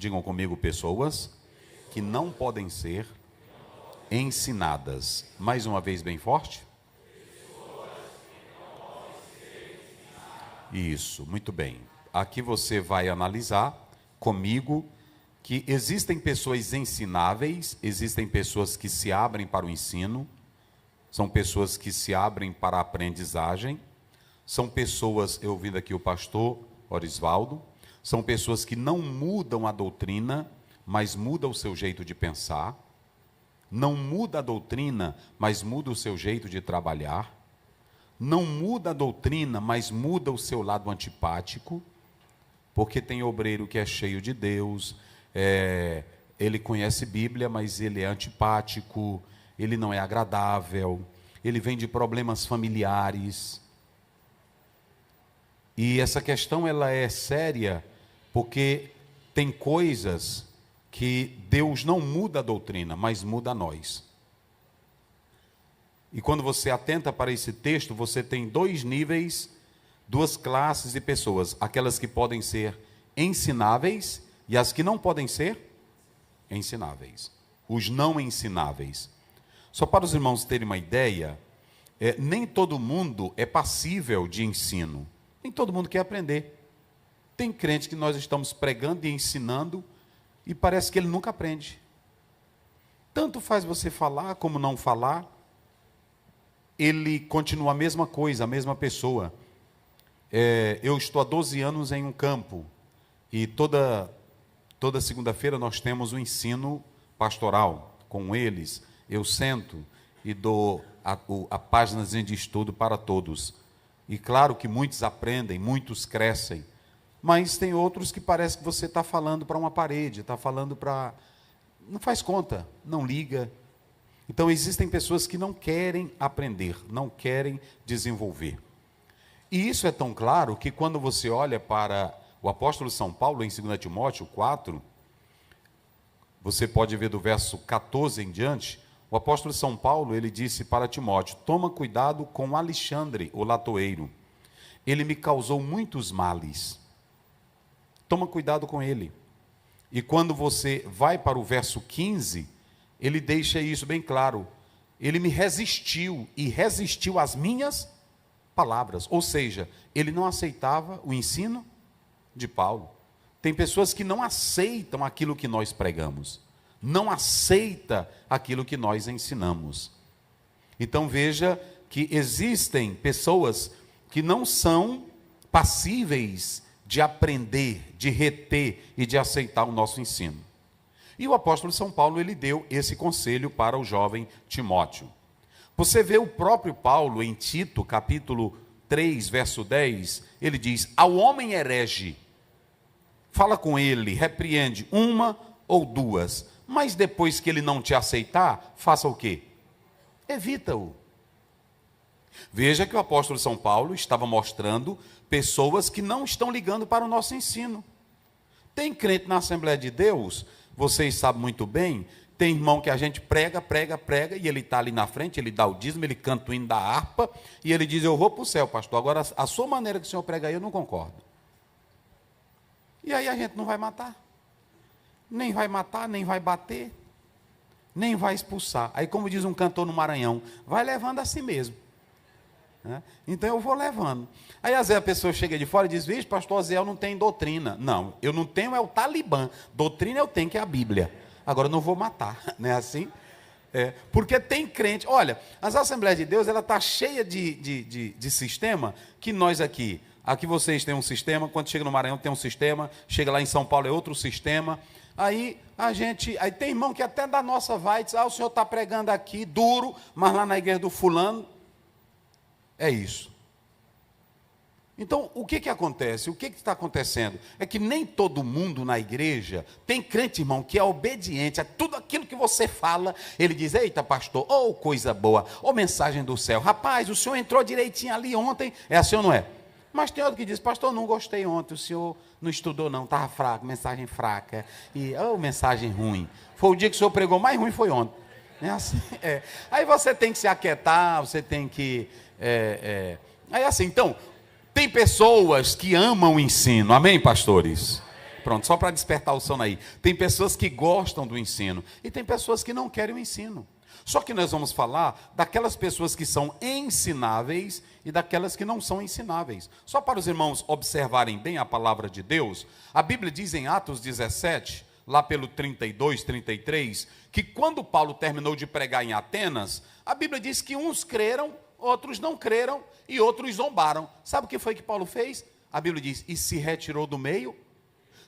digam comigo, pessoas que não podem ser ensinadas. Mais uma vez bem forte. Isso, muito bem. Aqui você vai analisar comigo que existem pessoas ensináveis, existem pessoas que se abrem para o ensino, são pessoas que se abrem para a aprendizagem, são pessoas, eu ouvindo aqui o pastor Orisvaldo, são pessoas que não mudam a doutrina, mas mudam o seu jeito de pensar, não muda a doutrina, mas muda o seu jeito de trabalhar, não muda a doutrina, mas muda o seu lado antipático, porque tem obreiro que é cheio de Deus, ele conhece Bíblia, mas ele é antipático, ele não é agradável, ele vem de problemas familiares. E essa questão ela é séria, porque tem coisas que Deus não muda a doutrina, mas muda a nós. E quando você atenta para esse texto, você tem dois níveis, duas classes de pessoas. Aquelas que podem ser ensináveis e as que não podem ser ensináveis. Os não ensináveis. Só para os irmãos terem uma ideia, nem todo mundo é passível de ensino. Nem todo mundo quer aprender. Tem crente que nós estamos pregando e ensinando e parece que ele nunca aprende. Tanto faz você falar como não falar, ele continua a mesma coisa, a mesma pessoa. Eu estou há 12 anos em um campo e toda segunda-feira nós temos um ensino pastoral com eles. Eu sento e dou a páginazinha de estudo para todos. E claro que muitos aprendem, muitos crescem, mas tem outros que parece que você está falando para uma parede, está falando para... Não faz conta, não liga. Então existem pessoas que não querem aprender, não querem desenvolver. E isso é tão claro que quando você olha para o apóstolo São Paulo, em 2 Timóteo 4, você pode ver do verso 14 em diante, o apóstolo São Paulo, ele disse para Timóteo, toma cuidado com Alexandre, o latoeiro, ele me causou muitos males, toma cuidado com ele. E quando você vai para o verso 15, ele deixa isso bem claro, ele me resistiu e resistiu às minhas palavras, ou seja, ele não aceitava o ensino de Paulo. Tem pessoas que não aceitam aquilo que nós pregamos, não aceita aquilo que nós ensinamos. Então veja que existem pessoas que não são passíveis de aprender, de reter e de aceitar o nosso ensino. E o apóstolo São Paulo, ele deu esse conselho para o jovem Timóteo. Você vê o próprio Paulo em Tito, capítulo 3, verso 10, ele diz, ao homem herege, fala com ele, repreende uma ou duas, mas depois que ele não te aceitar, faça o quê? Evita-o. Veja que o apóstolo São Paulo estava mostrando pessoas que não estão ligando para o nosso ensino. Tem crente na Assembleia de Deus, vocês sabem muito bem, tem irmão que a gente prega, e ele está ali na frente, ele dá o dízimo, ele canta o hino da harpa, e ele diz, eu vou para o céu, pastor, agora a sua maneira que o senhor prega aí, eu não concordo. E aí a gente não vai matar, nem vai bater, nem vai expulsar. Aí como diz um cantor no Maranhão, vai levando a si mesmo. Então eu vou levando. Aí às vezes a pessoa chega de fora e diz, vixe, pastor Aziel não tem doutrina. Não, eu não tenho, é o Talibã. Doutrina eu tenho, que é a Bíblia. Agora eu não vou matar, não é assim? Porque tem crente, olha, as Assembleias de Deus, ela está cheia de sistema, que nós aqui vocês têm um sistema, quando chega no Maranhão tem um sistema, chega lá em São Paulo é outro sistema, aí tem irmão que até da nossa vai, diz, o senhor está pregando aqui, duro, mas lá na igreja do fulano, é isso. Então, o que acontece? O que está acontecendo? É que nem todo mundo na igreja, tem crente, irmão, que é obediente a tudo aquilo que você fala, ele diz, eita pastor, coisa boa, mensagem do céu, rapaz, o senhor entrou direitinho ali ontem, é assim ou não é? Mas tem outro que diz, pastor, não gostei ontem, o senhor não estudou não, estava fraco, mensagem fraca, e mensagem ruim, foi o dia que o senhor pregou, mais ruim foi ontem. É assim, Aí você tem que se aquietar, você tem que... Aí assim, então... Tem pessoas que amam o ensino, amém, pastores? Pronto, só para despertar o sono aí. Tem pessoas que gostam do ensino e tem pessoas que não querem o ensino. Só que nós vamos falar daquelas pessoas que são ensináveis e daquelas que não são ensináveis. Só para os irmãos observarem bem a palavra de Deus, a Bíblia diz em Atos 17, lá pelo 32, 33, que quando Paulo terminou de pregar em Atenas, a Bíblia diz que uns creram, outros não creram e outros zombaram. Sabe o que foi que Paulo fez? A Bíblia diz, e se retirou do meio.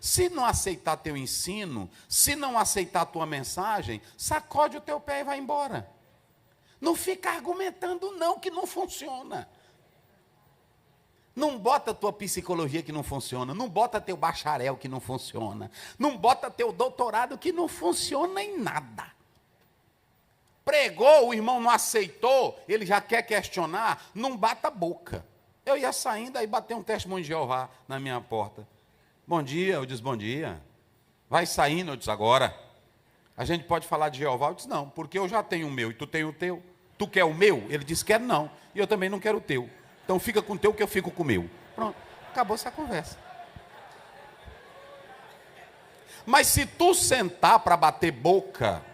Se não aceitar teu ensino, se não aceitar tua mensagem, sacode o teu pé e vai embora. Não fica argumentando não, que não funciona. Não bota tua psicologia que não funciona, não bota teu bacharel que não funciona, não bota teu doutorado que não funciona em nada. Pregou, o irmão não aceitou, ele já quer questionar, não bata a boca. Eu ia saindo, aí bateu um testemunho de Jeová na minha porta. Bom dia, eu disse bom dia. Vai saindo, eu disse agora. A gente pode falar de Jeová? Eu disse não, porque eu já tenho o meu e tu tem o teu. Tu quer o meu? Ele disse quero não, e eu também não quero o teu. Então fica com o teu que eu fico com o meu. Pronto, acabou essa conversa. Mas se tu sentar para bater boca,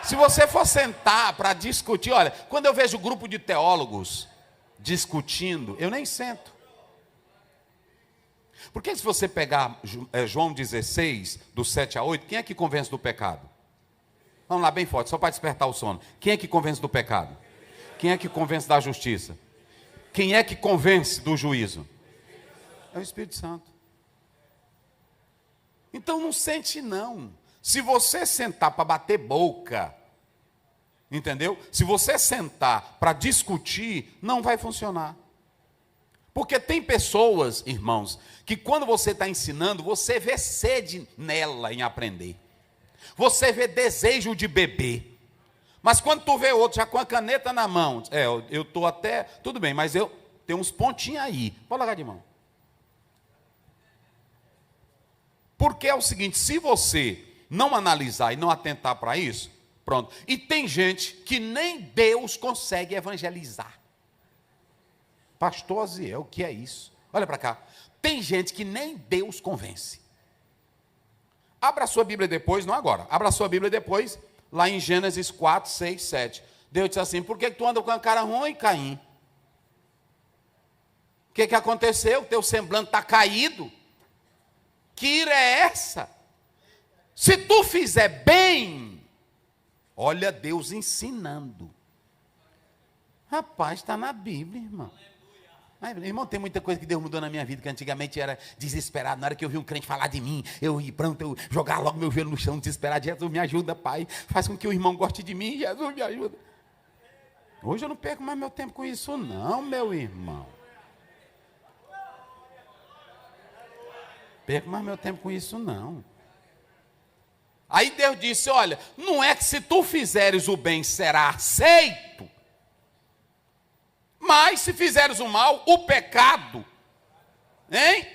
se você for sentar para discutir, olha, quando eu vejo grupo de teólogos discutindo, eu nem sento. Porque se você pegar João 16, do 7 a 8, quem é que convence do pecado? Vamos lá, bem forte, só para despertar o sono. Quem é que convence do pecado? Quem é que convence da justiça? Quem é que convence do juízo? É o Espírito Santo. Então não sente não. Se você sentar para bater boca, entendeu? Se você sentar para discutir, não vai funcionar. Porque tem pessoas, irmãos, que quando você está ensinando, você vê sede nela em aprender. Você vê desejo de beber. Mas quando tu vê outro já com a caneta na mão, eu estou até, tudo bem, mas eu tenho uns pontinhos aí. Vou largar de mão. Porque é o seguinte, se você não analisar e não atentar para isso, pronto. E tem gente que nem Deus consegue evangelizar. Pastor Aziel, o que é isso? Olha para cá. Tem gente que nem Deus convence. Abra a sua Bíblia depois, não agora. Abra a sua Bíblia depois, lá em Gênesis 4, 6, 7. Deus disse assim, por que tu anda com a cara ruim, Caim? O que aconteceu? Teu semblante está caído. Que ira é essa? Se tu fizer bem, olha Deus ensinando. Rapaz, está na Bíblia, irmão. Mas, irmão, tem muita coisa que Deus mudou na minha vida, que antigamente era desesperado. Na hora que eu vi um crente falar de mim, eu ia pronto, eu jogar logo meu joelho no chão, desesperado. Jesus, me ajuda, Pai. Faz com que o irmão goste de mim, Jesus, me ajuda. Hoje eu não perco mais meu tempo com isso não, meu irmão. Perco mais meu tempo com isso não. Aí Deus disse, olha, não é que se tu fizeres o bem será aceito, mas se fizeres o mal, o pecado, hein?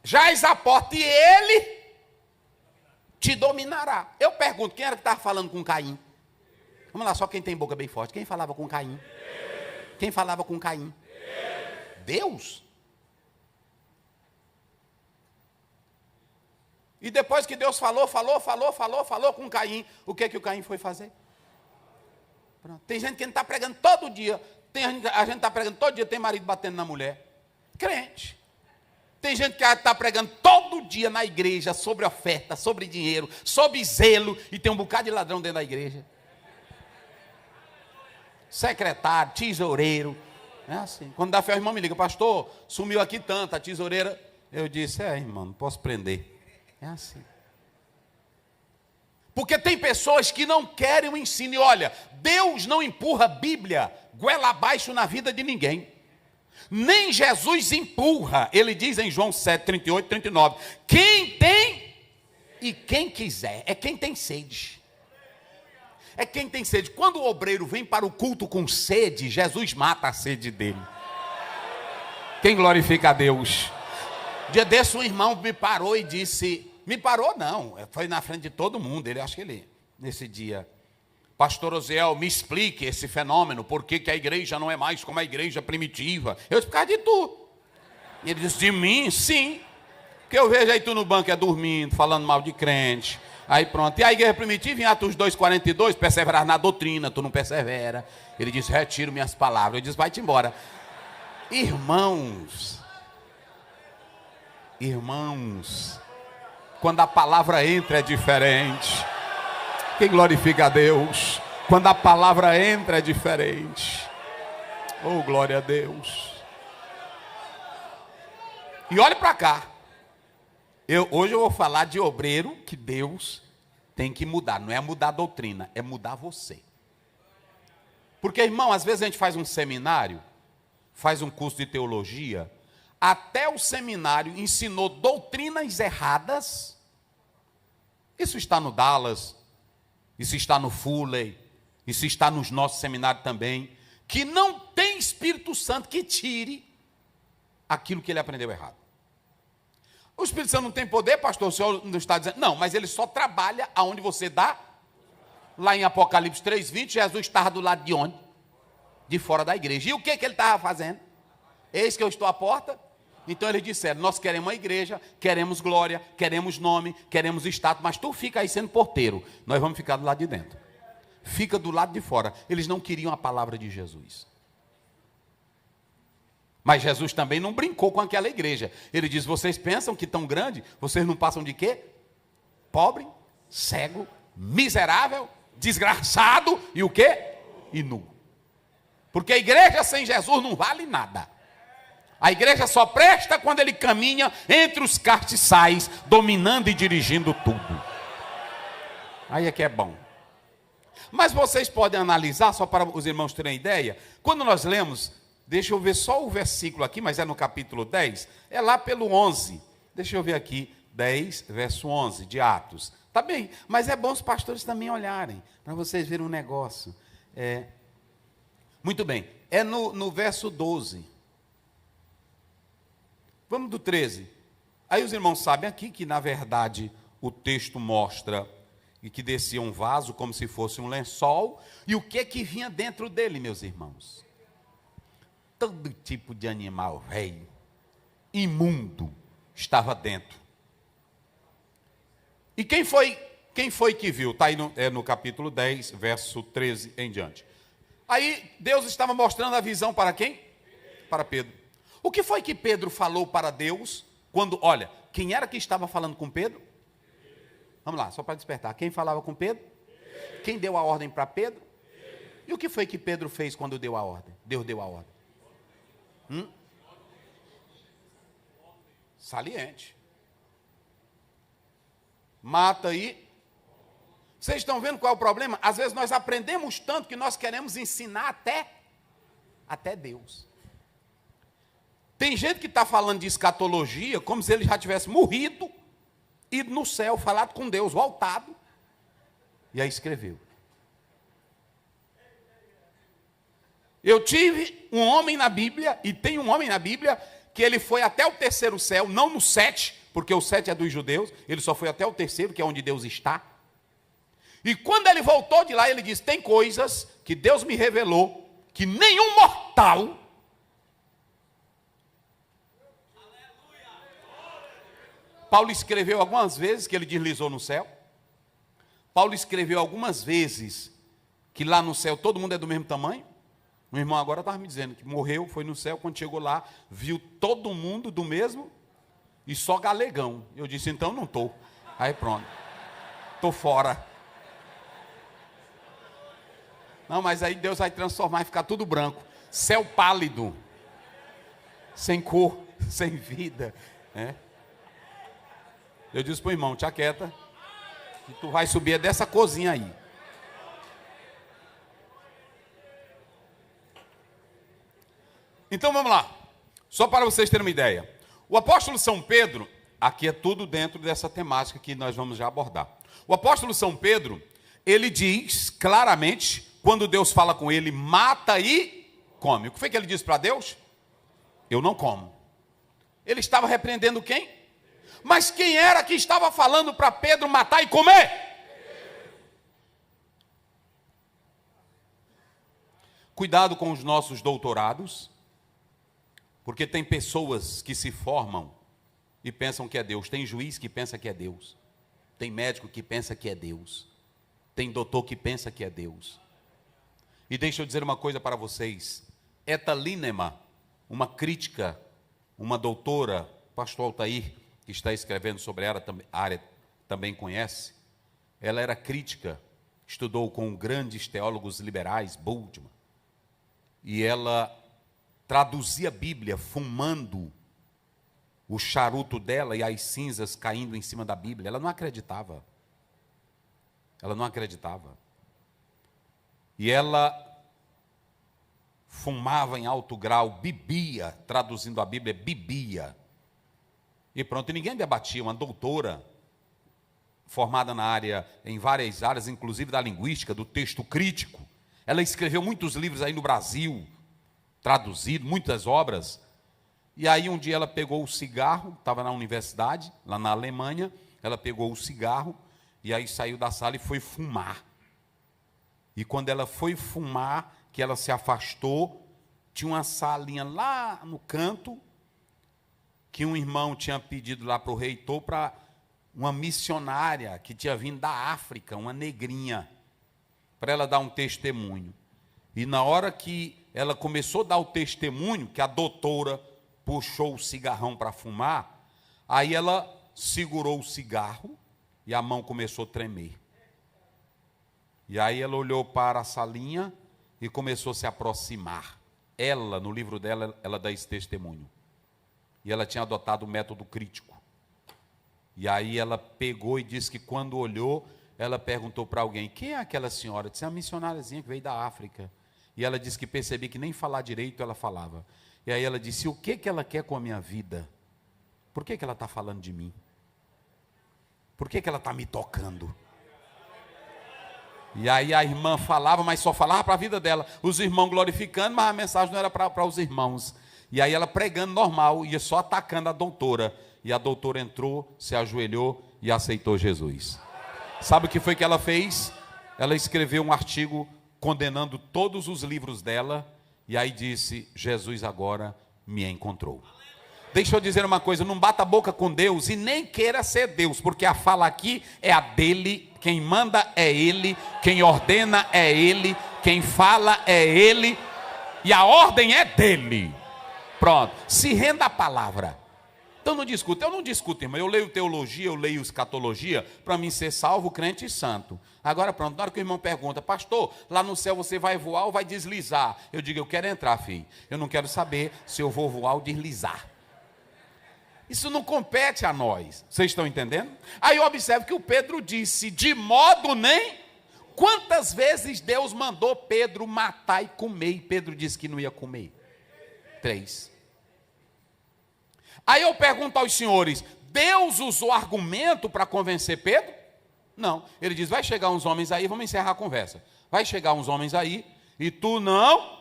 Jaz a porta e ele te dominará. Eu pergunto, quem era que estava falando com Caim? Vamos lá, só quem tem boca bem forte. Quem falava com Caim? Quem falava com Caim? Deus. E depois que Deus falou com Caim, o que o Caim foi fazer? Pronto. Tem gente que não está pregando todo dia. A gente está pregando todo dia, tem marido batendo na mulher. Crente. Tem gente que está pregando todo dia na igreja sobre oferta, sobre dinheiro, sobre zelo, e tem um bocado de ladrão dentro da igreja. Secretário, tesoureiro. É assim. Quando dá fé, o irmão me liga, pastor, sumiu aqui tanto, a tesoureira. Eu disse, irmão, não posso prender. É assim. Porque tem pessoas que não querem o ensino. E olha, Deus não empurra a Bíblia goela abaixo na vida de ninguém. Nem Jesus empurra. Ele diz em João 7, 38, 39. Quem tem e quem quiser. É quem tem sede. É quem tem sede. Quando o obreiro vem para o culto com sede, Jesus mata a sede dele. Quem glorifica a Deus? Dia desse um irmão me parou e disse... Me parou não, foi na frente de todo mundo. Ele, acho que ele, nesse dia, pastor Oziel, me explique esse fenômeno, por que a igreja não é mais como a igreja primitiva. Eu disse, por causa de tu. E ele disse, de mim? Sim. Porque eu vejo aí tu no banco dormindo, falando mal de crente. Aí pronto. E a igreja primitiva, em Atos 2,42, perseverar na doutrina, tu não persevera. Ele disse, retiro minhas palavras. Eu disse, vai-te embora. Irmãos, quando a palavra entra é diferente. Quem glorifica a Deus? Quando a palavra entra é diferente. Oh, glória a Deus. E olhe para cá. Hoje eu vou falar de obreiro que Deus tem que mudar. Não é mudar a doutrina, é mudar você. Porque, irmão, às vezes a gente faz um seminário, faz um curso de teologia, até o seminário ensinou doutrinas erradas. Isso está no Dallas, isso está no Fuller, isso está nos nossos seminários também, que não tem Espírito Santo que tire aquilo que ele aprendeu errado. O Espírito Santo não tem poder, pastor, o senhor não está dizendo? Não, mas ele só trabalha aonde você dá. Lá em Apocalipse 3,20, Jesus estava do lado de onde? De fora da igreja. E o que ele estava fazendo? Eis que eu estou à porta. Então eles disseram, nós queremos uma igreja, queremos glória, queremos nome, queremos status, mas tu fica aí sendo porteiro. Nós vamos ficar do lado de dentro. Fica do lado de fora. Eles não queriam a palavra de Jesus. Mas Jesus também não brincou com aquela igreja. Ele diz, vocês pensam que tão grande, vocês não passam de quê? Pobre, cego, miserável, desgraçado e o quê? E nu. Porque a igreja sem Jesus não vale nada. A igreja só presta quando ele caminha entre os castiçais, dominando e dirigindo tudo. Aí é que é bom. Mas vocês podem analisar, só para os irmãos terem ideia, quando nós lemos, deixa eu ver só o versículo aqui, mas é no capítulo 10, é lá pelo 11. Deixa eu ver aqui, 10, verso 11 de Atos. Tá bem, mas é bom os pastores também olharem, para vocês verem um negócio. Muito bem, é no verso 12. Vamos do 13. Aí os irmãos sabem aqui que, na verdade, o texto mostra e que descia um vaso como se fosse um lençol. E o que vinha dentro dele, meus irmãos? Todo tipo de animal velho, imundo, estava dentro. E quem foi que viu? Está aí no capítulo 10, verso 13 em diante. Aí Deus estava mostrando a visão para quem? Para Pedro. O que foi que Pedro falou para Deus? Quando, olha, quem era que estava falando com Pedro? Vamos lá, só para despertar. Quem falava com Pedro? Quem deu a ordem para Pedro? E o que foi que Pedro fez quando deu a ordem? Deus deu a ordem. Saliente. Mata aí. Vocês estão vendo qual é o problema? Às vezes nós aprendemos tanto que nós queremos ensinar até Deus. Tem gente que está falando de escatologia como se ele já tivesse morrido, ido no céu, falado com Deus, voltado, e aí escreveu. Eu tive um homem na Bíblia, e tem um homem na Bíblia, que ele foi até o terceiro céu, não no 7, porque o 7 é dos judeus, ele só foi até o terceiro, que é onde Deus está. E quando ele voltou de lá, ele disse, tem coisas que Deus me revelou, que nenhum mortal... Paulo escreveu algumas vezes que ele deslizou no céu. Paulo escreveu algumas vezes que lá no céu todo mundo é do mesmo tamanho. O irmão agora estava me dizendo que morreu, foi no céu, quando chegou lá, viu todo mundo do mesmo e só galegão. Eu disse, então não estou. Aí pronto, estou fora. Não, mas aí Deus vai transformar e ficar tudo branco. Céu pálido, sem cor, sem vida. Eu disse para o irmão, te aquieta, que tu vai subir dessa cozinha aí. Então vamos lá, só para vocês terem uma ideia. O apóstolo São Pedro, aqui é tudo dentro dessa temática que nós vamos já abordar. O apóstolo São Pedro, ele diz claramente, quando Deus fala com ele, mata e come. O que foi que ele disse para Deus? Eu não como. Ele estava repreendendo quem? Mas quem era que estava falando para Pedro matar e comer? Cuidado com os nossos doutorados, Porque tem pessoas que se formam e pensam que é Deus. Tem juiz que pensa que é Deus. Tem médico que pensa que é Deus. Tem doutor que pensa que é Deus. E deixa eu dizer uma coisa para vocês. Etta Linema, uma crítica, uma doutora, pastor Altair, que está escrevendo sobre a área, também conhece. Ela era crítica, estudou com grandes teólogos liberais, Bultmann. E ela traduzia a Bíblia fumando o charuto dela e as cinzas caindo em cima da Bíblia. Ela não acreditava. Ela não acreditava. E ela fumava em alto grau, bebia, traduzindo a Bíblia, bebia. E pronto, e ninguém debatia. Uma doutora formada na área, em várias áreas, inclusive da linguística, do texto crítico. Ela escreveu muitos livros aí no Brasil, traduzido, muitas obras. E aí um dia ela pegou o cigarro, estava na universidade, lá na Alemanha, ela pegou o cigarro, e aí saiu da sala e foi fumar. E quando ela foi fumar, que ela se afastou, tinha uma salinha lá no canto, que um irmão tinha pedido lá para o reitor, para uma missionária que tinha vindo da África, uma negrinha, para ela dar um testemunho. E na hora que ela começou a dar o testemunho, que a doutora puxou o cigarrão para fumar, aí ela segurou o cigarro e a mão começou a tremer. E aí ela olhou para a salinha e começou a se aproximar. Ela, no livro dela, ela dá esse testemunho. E ela tinha adotado o método crítico. E aí ela pegou e disse que quando olhou, ela perguntou para alguém, quem é aquela senhora? Disse, é uma missionáriazinha que veio da África. E ela disse que percebi que nem falar direito ela falava. E aí ela disse, o que ela quer com a minha vida? Por que ela está falando de mim? Por que ela está me tocando? E aí a irmã falava, mas só falava para a vida dela. Os irmãos glorificando, mas a mensagem não era para os irmãos. E aí ela pregando normal, ia só atacando a doutora. E a doutora entrou, se ajoelhou e aceitou Jesus. Sabe o que foi que ela fez? Ela escreveu um artigo condenando todos os livros dela. E aí disse, Jesus agora me encontrou. Deixa eu dizer uma coisa, não bata a boca com Deus e nem queira ser Deus, porque a fala aqui é a dele, quem manda é ele, quem ordena é ele, quem fala é ele, e a ordem é dele. Pronto, se renda à palavra. Então não discuta, eu não discuto, irmão, eu leio teologia, eu leio escatologia, para mim ser salvo, crente e santo. Agora pronto, na hora que o irmão pergunta, pastor, lá no céu você vai voar ou vai deslizar? Eu digo, eu quero entrar, filho, eu não quero saber se eu vou voar ou deslizar. Isso não compete a nós, vocês estão entendendo? Aí eu observo que o Pedro disse, de modo nem, quantas vezes Deus mandou Pedro matar e comer, e Pedro disse que não ia comer? 3. Aí eu pergunto aos senhores, Deus usou argumento para convencer Pedro? Não, ele diz, vai chegar uns homens aí, vamos encerrar a conversa, vai chegar uns homens aí, e tu não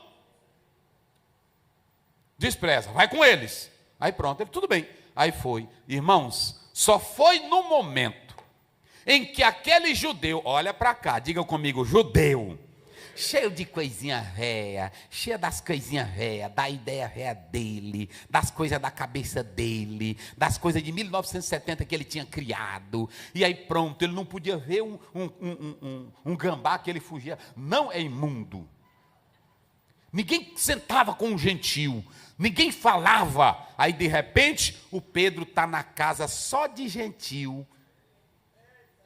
despreza, vai com eles. Aí pronto, ele, tudo bem. Aí foi, irmãos, só foi no momento em que aquele judeu, olha para cá, diga comigo, judeu, cheio de coisinha véia, cheio das coisinhas véia, da ideia véia dele, das coisas da cabeça dele, das coisas de 1970 que ele tinha criado, e aí pronto, ele não podia ver um gambá que ele fugia, não é imundo. Ninguém sentava com um gentil, ninguém falava. Aí de repente o Pedro está na casa só de gentil,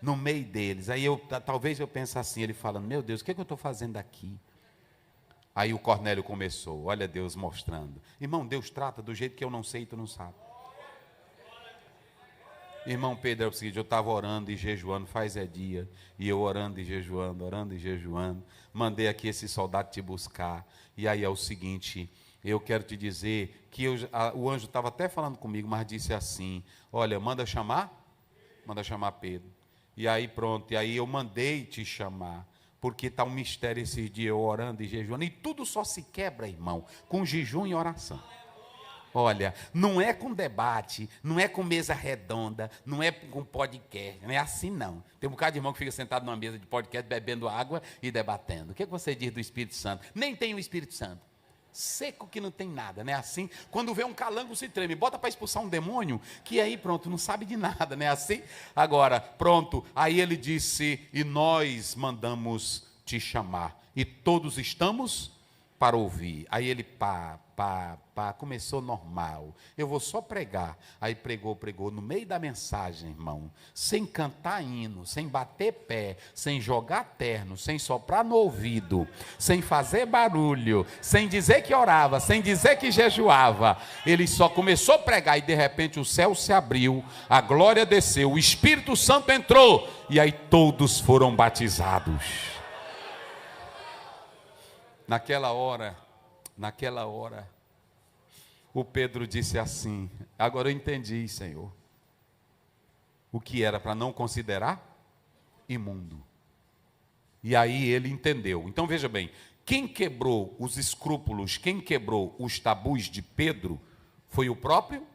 no meio deles. Aí talvez eu pense assim, ele falando, meu Deus, o que eu estou fazendo aqui? Aí o Cornélio começou, olha Deus mostrando. Irmão, Deus trata do jeito que eu não sei e tu não sabe. Irmão Pedro, é o seguinte, eu estava orando e jejuando, faz dia, e eu orando e jejuando, mandei aqui esse soldado te buscar, e aí é o seguinte, eu quero te dizer que o anjo estava até falando comigo, mas disse assim, olha, manda chamar Pedro, e aí pronto, e aí eu mandei te chamar, porque está um mistério esses dias, eu orando e jejuando, e tudo só se quebra, irmão, com jejum e oração. Olha, não é com debate, não é com mesa redonda, não é com podcast, não é assim não. Tem um bocado de irmão que fica sentado numa mesa de podcast, bebendo água e debatendo. O que você diz do Espírito Santo? Nem tem o Espírito Santo. seco que não tem nada, né? Assim, quando vê um calango se treme, bota para expulsar um demônio, que aí pronto, não sabe de nada, né? Assim, agora, pronto, aí ele disse, e nós mandamos te chamar, e todos estamos para ouvir. Aí ele começou normal, eu vou só pregar. Aí pregou, no meio da mensagem, irmão, sem cantar hino, sem bater pé, sem jogar terno, sem soprar no ouvido, sem fazer barulho, sem dizer que orava, sem dizer que jejuava. Ele só começou a pregar e de repente o céu se abriu, a glória desceu, o Espírito Santo entrou e aí todos foram batizados. Naquela hora, o Pedro disse assim, agora eu entendi, Senhor, o que era para não considerar imundo. E aí ele entendeu. Então veja bem, quem quebrou os escrúpulos, quem quebrou os tabus de Pedro, foi o próprio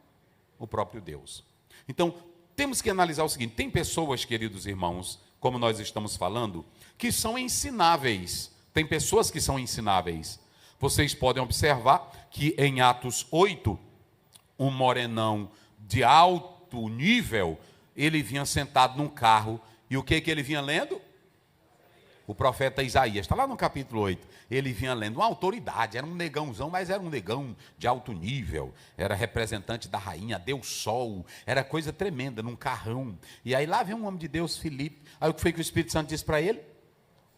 Deus. Então, temos que analisar o seguinte, tem pessoas, queridos irmãos, como nós estamos falando, que são ensináveis. Tem pessoas que são ensináveis. Vocês podem observar que em Atos 8, um morenão de alto nível, ele vinha sentado num carro, e o que ele vinha lendo? O profeta Isaías, está lá no capítulo 8, ele vinha lendo uma autoridade, era um negãozão, mas era um negão de alto nível, era representante da rainha, Deus Sol, era coisa tremenda, num carrão. E aí lá vem um homem de Deus, Filipe, aí o que foi que o Espírito Santo disse para ele?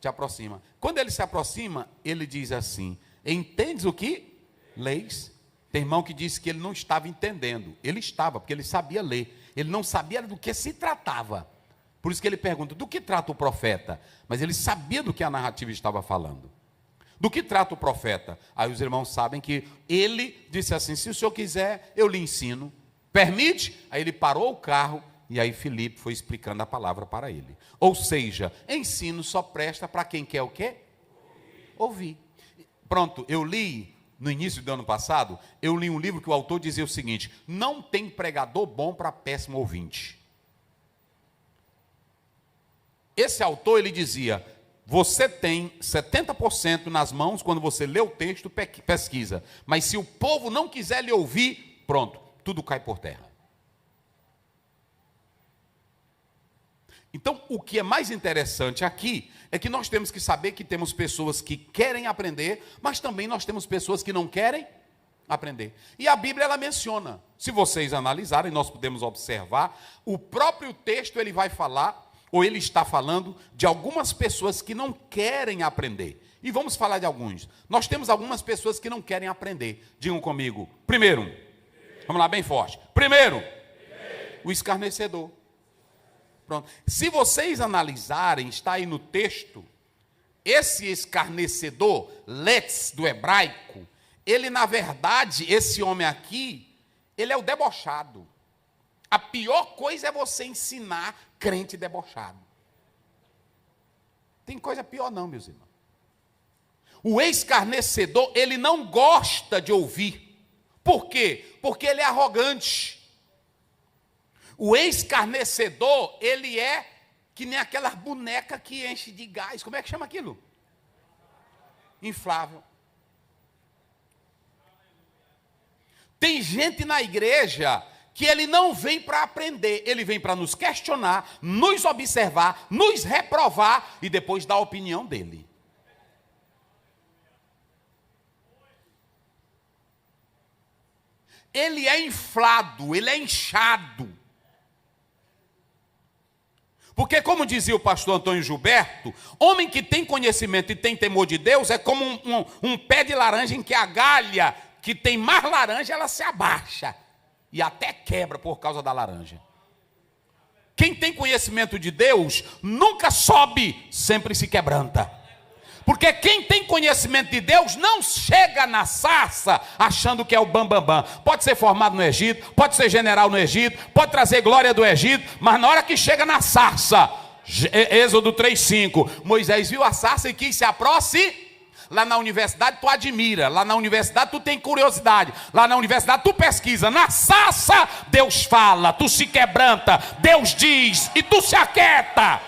Te aproxima. Quando ele se aproxima, ele diz assim, entendes o que leis? Tem irmão que disse que ele não estava entendendo. Ele estava, porque ele sabia ler. Ele não sabia do que se tratava. Por isso que ele pergunta, do que trata o profeta? Mas ele sabia do que a narrativa estava falando. Do que trata o profeta? Aí os irmãos sabem que ele disse assim, se o senhor quiser, eu lhe ensino. Permite? Aí ele parou o carro, e aí Filipe foi explicando a palavra para ele. Ou seja, ensino só presta para quem quer o quê? Ouvir. Pronto, eu li, no início do ano passado, eu li um livro que o autor dizia o seguinte, não tem pregador bom para péssimo ouvinte. Esse autor, ele dizia, você tem 70% nas mãos quando você lê o texto, pesquisa. Mas se o povo não quiser lhe ouvir, pronto, tudo cai por terra. Então, o que é mais interessante aqui é que nós temos que saber que temos pessoas que querem aprender, mas também nós temos pessoas que não querem aprender. E a Bíblia, ela menciona, se vocês analisarem, nós podemos observar, o próprio texto ele vai falar, ou ele está falando, de algumas pessoas que não querem aprender. E vamos falar de alguns. Nós temos algumas pessoas que não querem aprender. Digam comigo. Primeiro, vamos lá, bem forte. Primeiro, o escarnecedor. Pronto. Se vocês analisarem, está aí no texto, esse escarnecedor, letz, do hebraico, ele na verdade, esse homem aqui, ele é o debochado. A pior coisa é você ensinar crente debochado. Tem coisa pior não, meus irmãos. O escarnecedor, ele não gosta de ouvir. Por quê? Porque ele é arrogante. O escarnecedor, ele é que nem aquelas bonecas que enche de gás. Como é que chama aquilo? Inflável. Tem gente na igreja que ele não vem para aprender, ele vem para nos questionar, nos observar, nos reprovar e depois dar a opinião dele. Ele é inflado, ele é inchado. Porque, como dizia o pastor Antônio Gilberto, homem que tem conhecimento e tem temor de Deus é como um pé de laranja em que a galha, que tem mais laranja, ela se abaixa e até quebra por causa da laranja. Quem tem conhecimento de Deus nunca sobe, sempre se quebranta. Porque quem tem conhecimento de Deus não chega na sarça achando que é o bambambam. Pode ser formado no Egito, pode ser general no Egito, pode trazer glória do Egito, mas na hora que chega na sarça, Êxodo 3:5, Moisés viu a sarça e quis se aproximar. Lá na universidade tu admira, lá na universidade tu tem curiosidade, lá na universidade tu pesquisa, na sarça Deus fala, tu se quebranta, Deus diz e tu se aquieta.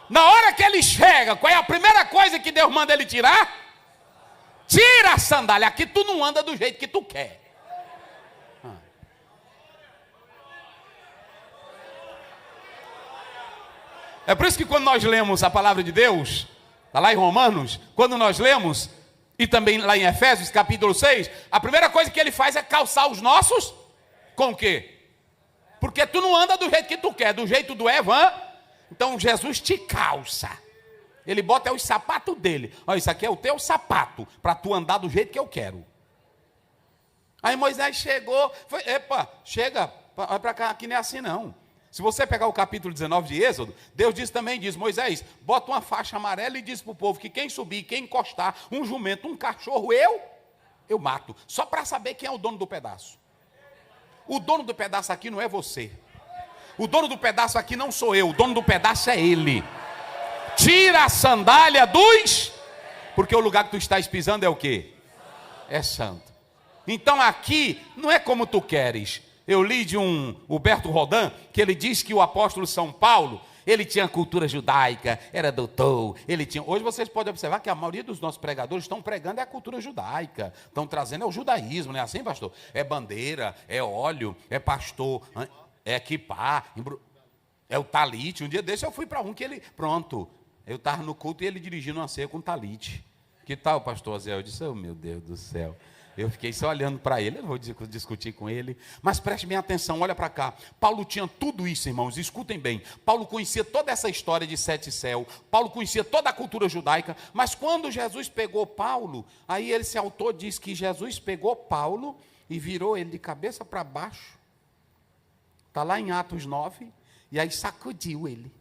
Na hora que ele chega, qual é a primeira coisa que Deus manda ele tirar? Tira a sandália. Aqui tu não anda do jeito que tu quer. É por isso que quando nós lemos a palavra de Deus, está lá em Romanos, quando nós lemos, e também lá em Efésios, capítulo 6, a primeira coisa que ele faz é calçar os nossos, com o quê? Porque tu não anda do jeito que tu quer, do jeito do Evan, então Jesus te calça. Ele bota os sapatos dele. Olha, isso aqui é o teu sapato, para tu andar do jeito que eu quero. Aí Moisés chegou, epa, chega, vai para cá, aqui não é assim não. Se você pegar o capítulo 19 de Êxodo, Deus diz, Moisés, bota uma faixa amarela e diz para o povo que quem subir, quem encostar, um jumento, um cachorro, eu mato. Só para saber quem é o dono do pedaço. O dono do pedaço aqui não é você. O dono do pedaço aqui não sou eu, o dono do pedaço é ele. Tira a sandália dos... Porque o lugar que tu estás pisando é o quê? É santo. Então aqui não é como tu queres. Eu li de um Huberto Rodin, que ele diz que o apóstolo São Paulo, ele tinha cultura judaica, era doutor, ele tinha... Hoje vocês podem observar que a maioria dos nossos pregadores estão pregando é a cultura judaica, estão trazendo o judaísmo, não é assim, pastor? É bandeira, é óleo, é pastor, é equipar, é o talite. Um dia desse eu fui para um que ele... Pronto, eu estava no culto e ele dirigindo uma ceia com talite. Que tal, pastor Zé? Eu disse, oh meu Deus do céu. Eu fiquei só olhando para ele, eu não vou discutir com ele. Mas preste bem atenção, olha para cá. Paulo tinha tudo isso, irmãos, escutem bem. Paulo conhecia toda essa história de sete céus. Paulo conhecia toda a cultura judaica. Mas quando Jesus pegou Paulo, aí esse autor diz que Jesus pegou Paulo e virou ele de cabeça para baixo. Está lá em Atos 9. E aí sacudiu ele.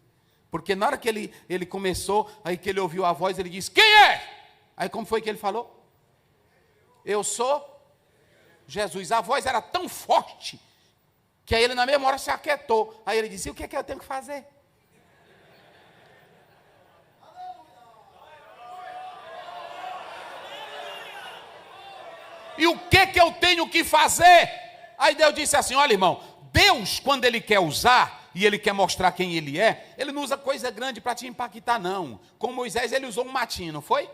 Porque na hora que ele começou, aí que ele ouviu a voz, ele disse, quem é? Aí como foi que ele falou? Eu sou Jesus. A voz era tão forte que aí ele na mesma hora se aquietou. Aí ele disse, o que é que eu tenho que fazer? E o que é que eu tenho que fazer? Aí Deus disse assim, olha irmão, Deus quando Ele quer usar e Ele quer mostrar quem Ele é, Ele não usa coisa grande para te impactar não. Com Moisés Ele usou um matinho, não foi?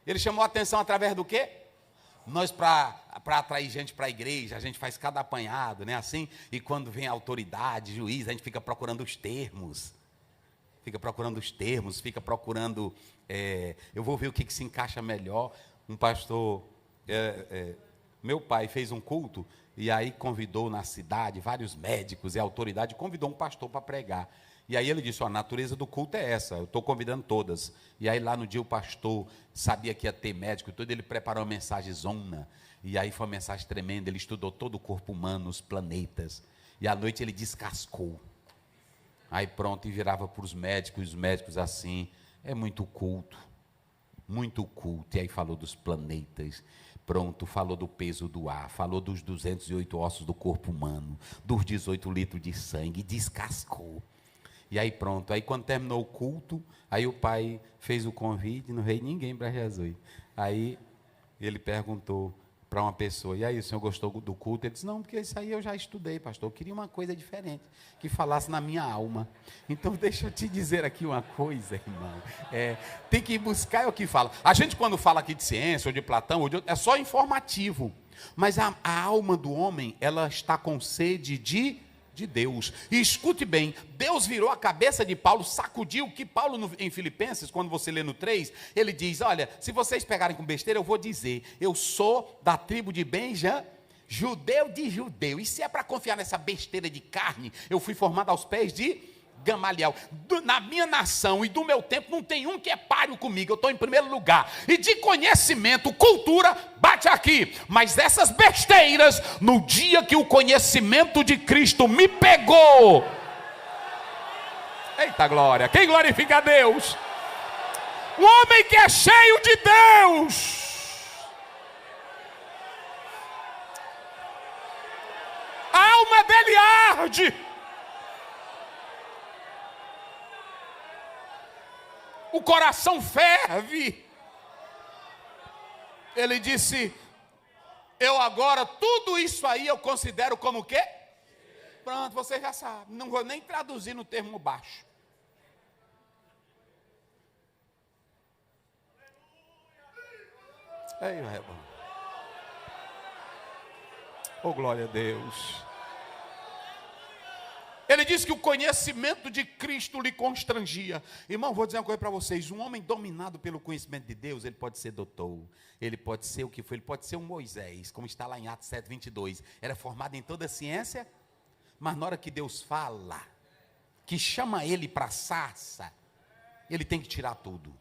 Ele chamou a atenção através do quê? Nós, para atrair gente para a igreja, a gente faz cada apanhado, né? Assim, e quando vem a autoridade, juiz, a gente fica procurando os termos. Fica procurando, eu vou ver o que se encaixa melhor. Um pastor, meu pai fez um culto, e aí convidou na cidade vários médicos e autoridade, convidou um pastor para pregar. E aí ele disse, a natureza do culto é essa, eu estou convidando todas. E aí lá no dia o pastor sabia que ia ter médico e tudo, ele preparou uma mensagem zona. E aí foi uma mensagem tremenda, ele estudou todo o corpo humano, os planetas. E à noite ele descascou. Aí pronto, e virava para os médicos assim, é muito culto. E aí falou dos planetas. Pronto, falou do peso do ar, falou dos 208 ossos do corpo humano, dos 18 litros de sangue, descascou. E aí pronto, aí quando terminou o culto, aí o pai fez o convite, não veio ninguém para Jesus. Aí ele perguntou para uma pessoa, e aí o senhor gostou do culto? Ele disse, não, porque isso aí eu já estudei, pastor, eu queria uma coisa diferente, que falasse na minha alma. Então deixa eu te dizer aqui uma coisa, irmão, tem que buscar o que fala. A gente quando fala aqui de ciência, ou de Platão, ou de outro, é só informativo, mas a alma do homem, ela está com sede de Deus. E escute bem, Deus virou a cabeça de Paulo, sacudiu, que Paulo em Filipenses, quando você lê no 3, ele diz, olha, se vocês pegarem com besteira, eu vou dizer, eu sou da tribo de Benjamim, judeu de judeu, e se é para confiar nessa besteira de carne, eu fui formado aos pés de Gamaliel. Na minha nação e do meu tempo não tem um que é páreo comigo, eu estou em primeiro lugar, e de conhecimento, cultura, bate aqui, mas essas besteiras, no dia que o conhecimento de Cristo me pegou, eita glória, quem glorifica a Deus? O homem que é cheio de Deus, a alma dele arde, o coração ferve. Ele disse, eu agora, tudo isso aí eu considero como o quê? Pronto, você já sabe, não vou nem traduzir no termo baixo. Ei, irmão. Oh, glória a Deus. Ele disse que o conhecimento de Cristo lhe constrangia. Irmão, vou dizer uma coisa para vocês. Um homem dominado pelo conhecimento de Deus, ele pode ser doutor, ele pode ser o que foi, ele pode ser um Moisés, como está lá em Atos 7:22. Era formado em toda a ciência, mas na hora que Deus fala, que chama ele para a sarça, ele tem que tirar tudo.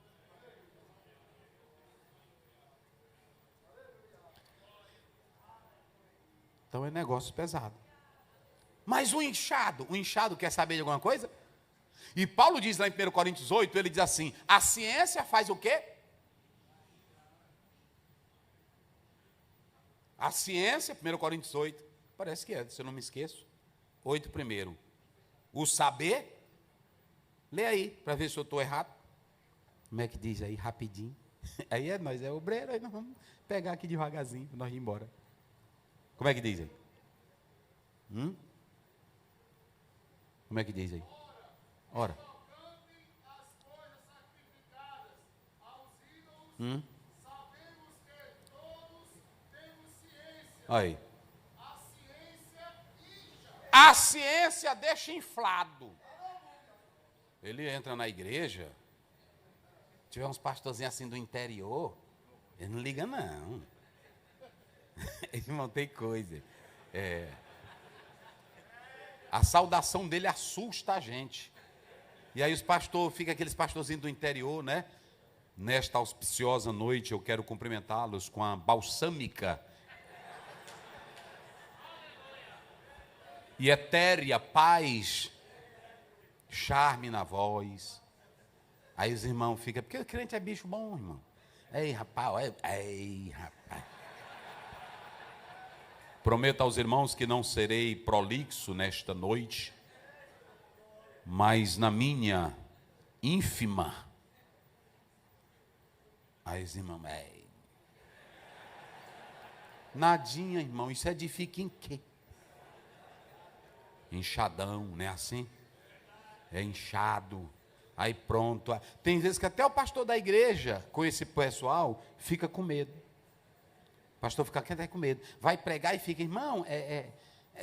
Então é negócio pesado. Mas o inchado quer saber de alguma coisa? E Paulo diz lá em 1 Coríntios 8, ele diz assim, a ciência faz o quê? A ciência, 1 Coríntios 8, parece que é, se eu não me esqueço, 8 primeiro. O saber, lê aí, para ver se eu estou errado. Como é que diz aí, rapidinho? Aí é nós, é obreiro, aí nós vamos pegar aqui devagarzinho, para nós ir embora. Como é que diz aí? Como é que diz aí? Ora. Sabemos que todos temos ciência. Aí. A ciência incha. A ciência deixa inflado. Ele entra na igreja, tiver uns pastorzinhos assim do interior, ele não liga não. Irmão, tem coisa. A saudação dele assusta a gente. E aí os pastores, fica aqueles pastorzinhos do interior, né? Nesta auspiciosa noite eu quero cumprimentá-los com a balsâmica e etérea paz, charme na voz. Aí os irmãos ficam, porque o crente é bicho bom, irmão. Ei, rapaz, ei, rapaz. Prometo aos irmãos que não serei prolixo nesta noite, mas na minha ínfima. Aí os irmãos, nadinha, irmão, isso edifica em quê? Inchadão, não é assim? É inchado, aí pronto. Tem vezes que até o pastor da igreja, com esse pessoal, fica com medo. O pastor fica até com medo. Vai pregar e fica, irmão,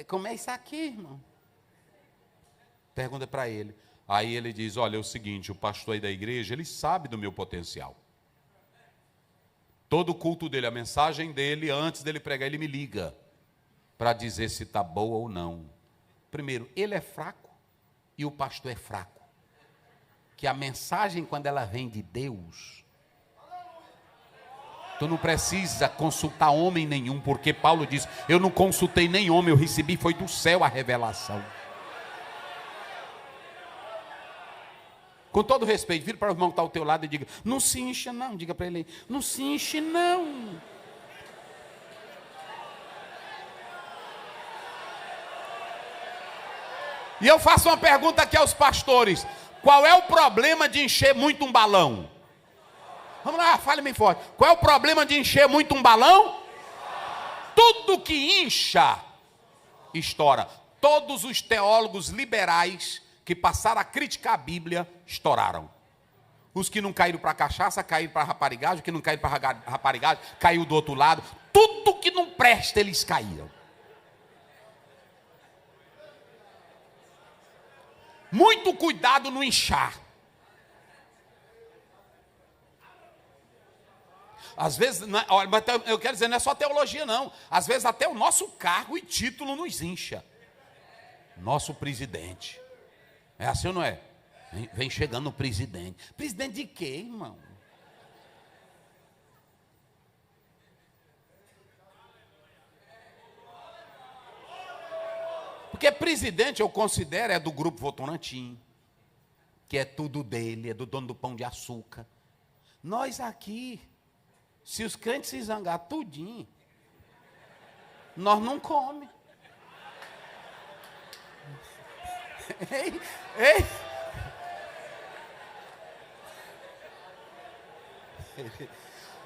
como é isso aqui, irmão? Pergunta para ele. Aí ele diz, olha, é o seguinte, o pastor aí da igreja, ele sabe do meu potencial. Todo o culto dele, a mensagem dele, antes dele pregar, ele me liga para dizer se está boa ou não. Primeiro, ele é fraco e o pastor é fraco. Que a mensagem, quando ela vem de Deus, tu não precisa consultar homem nenhum, porque Paulo diz, eu não consultei nem homem, eu recebi, foi do céu a revelação. Com todo respeito, vira para o irmão que está ao teu lado e diga, não se encha não, diga para ele, não se enche não. E eu faço uma pergunta aqui aos pastores, qual é o problema de encher muito um balão? Vamos lá, fale bem forte. Qual é o problema de encher muito um balão? Tudo que incha, estoura. Todos os teólogos liberais que passaram a criticar a Bíblia, estouraram. Os que não caíram para a cachaça, caíram para a raparigagem. Os que não caíram para a raparigagem, caiu do outro lado. Tudo que não presta, eles caíram. Muito cuidado no inchar. Às vezes, eu quero dizer, não é só teologia não. Às vezes até o nosso cargo e título nos incha. Nosso presidente. É assim ou não é? Vem chegando o presidente. Presidente de quê, irmão? Porque presidente eu considero é do grupo Votorantim, que é tudo dele, é do dono do Pão de Açúcar. Nós aqui, se os crentes se zangar tudinho, nós não comemos. Ei, ei.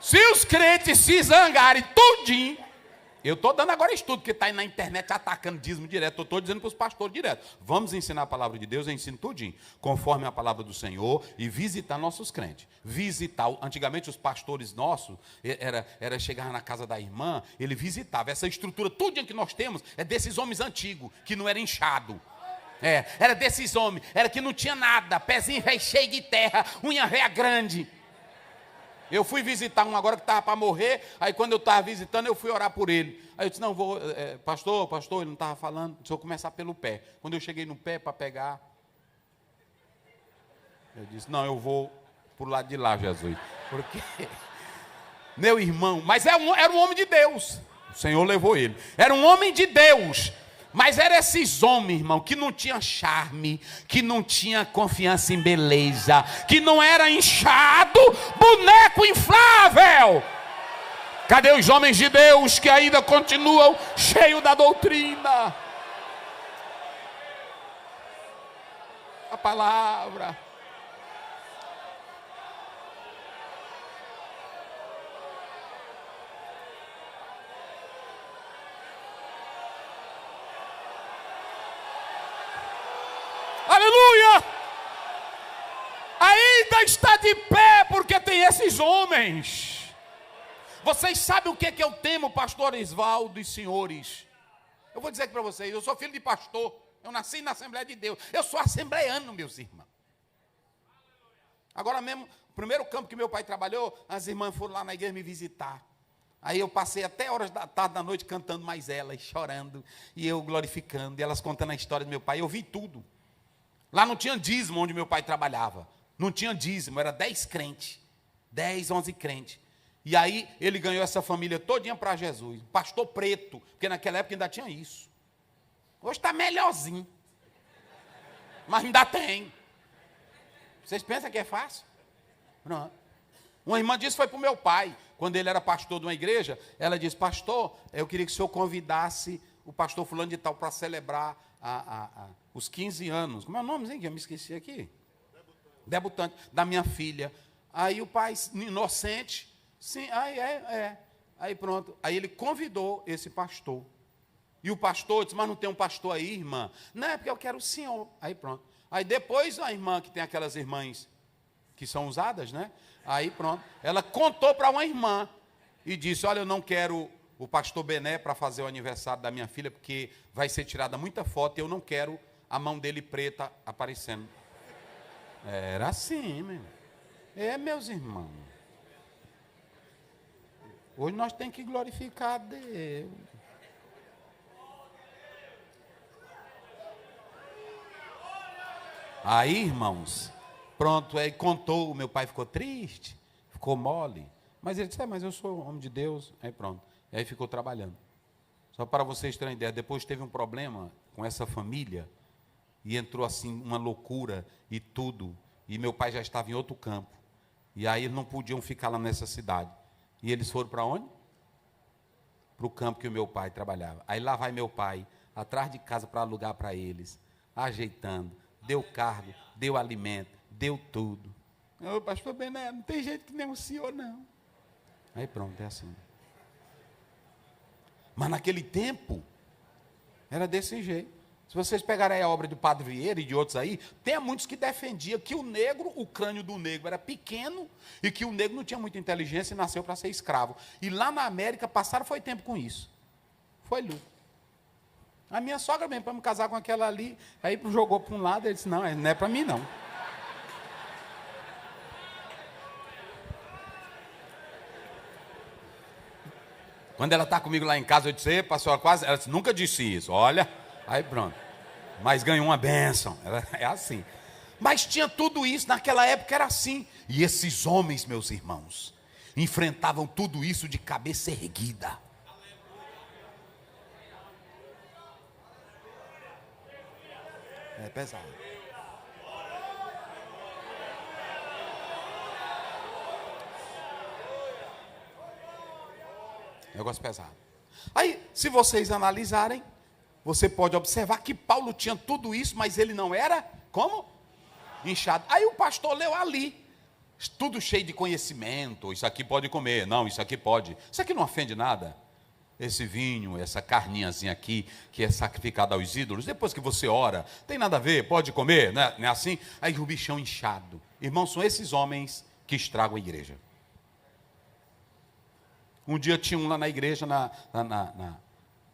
Se os crentes se zangarem tudinho, Eu estou dando agora estudo, porque está aí na internet atacando dízimo direto. Eu estou dizendo para os pastores direto. Vamos ensinar a palavra de Deus, eu ensino tudinho, conforme a palavra do Senhor, e visitar nossos crentes. Visitar. Antigamente os pastores nossos, era chegar na casa da irmã, ele visitava. Essa estrutura, tudinho que nós temos, é desses homens antigos, que não era inchado. Era desses homens, era que não tinha nada, pezinho velho cheio de terra, unha velha grande. Eu fui visitar um agora que estava para morrer, aí quando eu estava visitando, eu fui orar por ele. Aí eu disse, não, vou, pastor, ele não estava falando, deixa eu começar pelo pé. Quando eu cheguei no pé para pegar, eu disse, não, eu vou para o lado de lá, Jesus. Porque, meu irmão, mas era um homem de Deus, o Senhor levou ele. Era um homem de Deus. Mas eram esses homens, irmão, que não tinha charme, que não tinha confiança em beleza, que não era inchado, boneco inflável. Cadê os homens de Deus que ainda continuam cheios da doutrina? A palavra. Aleluia! Ainda está de pé porque tem esses homens. Vocês sabem o que eu temo, pastor Isvaldo e senhores? Eu vou dizer aqui para vocês, eu sou filho de pastor, eu nasci na Assembleia de Deus, eu sou assembleiano, meus irmãos. Agora mesmo, o primeiro campo que meu pai trabalhou, as irmãs foram lá na igreja me visitar. Aí eu passei até horas da tarde, da noite, cantando mais elas, chorando, e eu glorificando, e elas contando a história do meu pai, eu vi tudo. Lá não tinha dízimo onde meu pai trabalhava. Não tinha dízimo, era 10 crentes. 10, 11 crentes. E aí ele ganhou essa família todinha para Jesus. Pastor preto, porque naquela época ainda tinha isso. Hoje está melhorzinho. Mas ainda tem. Vocês pensam que é fácil? Não. Uma irmã disse foi para o meu pai, quando ele era pastor de uma igreja, ela disse, pastor, eu queria que o senhor convidasse o pastor fulano de tal para celebrar os 15 anos. Como é o nomezinho que eu me esqueci aqui? Debutante. Da minha filha. Aí o pai, inocente, sim, aí pronto. Aí ele convidou esse pastor. E o pastor disse, mas não tem um pastor aí, irmã? Não, é porque eu quero o senhor. Aí pronto. Aí depois a irmã, que tem aquelas irmãs que são usadas, né? Aí pronto. Ela contou para uma irmã e disse, olha, eu não quero o pastor Bené para fazer o aniversário da minha filha, porque vai ser tirada muita foto e eu não quero a mão dele preta aparecendo. Era assim, meu. Meus irmãos. Hoje nós temos que glorificar a Deus. Aí, irmãos, pronto, aí contou, o meu pai ficou triste, ficou mole. Mas ele disse, mas eu sou homem de Deus. Aí pronto. E aí ficou trabalhando. Só para vocês terem ideia, depois teve um problema com essa família, e entrou assim uma loucura e tudo, e meu pai já estava em outro campo, e aí eles não podiam ficar lá nessa cidade, e eles foram para onde? Para o campo que o meu pai trabalhava. Aí lá vai meu pai, atrás de casa para alugar para eles, ajeitando, deu cargo, deu alimento, deu tudo. Ô pastor Bené, não tem jeito que nem o senhor não. Aí pronto, é assim. Mas naquele tempo, era desse jeito. Se vocês pegarem a obra do Padre Vieira e de outros aí, tem muitos que defendiam que o crânio do negro era pequeno e que o negro não tinha muita inteligência e nasceu para ser escravo. E lá na América passaram foi tempo com isso. Foi luto. A minha sogra mesmo, para me casar com aquela ali, aí jogou para um lado, ele disse, não é para mim não. Quando ela está comigo lá em casa, eu disse, pastor, quase, ela disse, nunca disse isso, olha, aí pronto. Mas ganhou uma bênção, é assim. Mas tinha tudo isso, naquela época era assim. E esses homens, meus irmãos, enfrentavam tudo isso de cabeça erguida. É pesado. Negócio pesado. Aí, se vocês analisarem, você pode observar que Paulo tinha tudo isso, mas ele não era, como? Inchado. Aí o pastor leu ali, tudo cheio de conhecimento, isso aqui pode comer, não, isso aqui pode. Isso aqui não ofende nada. esse vinho, essa carninhazinha aqui, que é sacrificada aos ídolos, depois que você ora, tem nada a ver, pode comer, né? Não é assim? Aí o bichão inchado. Irmãos, são esses homens que estragam a igreja. Um dia tinha um lá na igreja,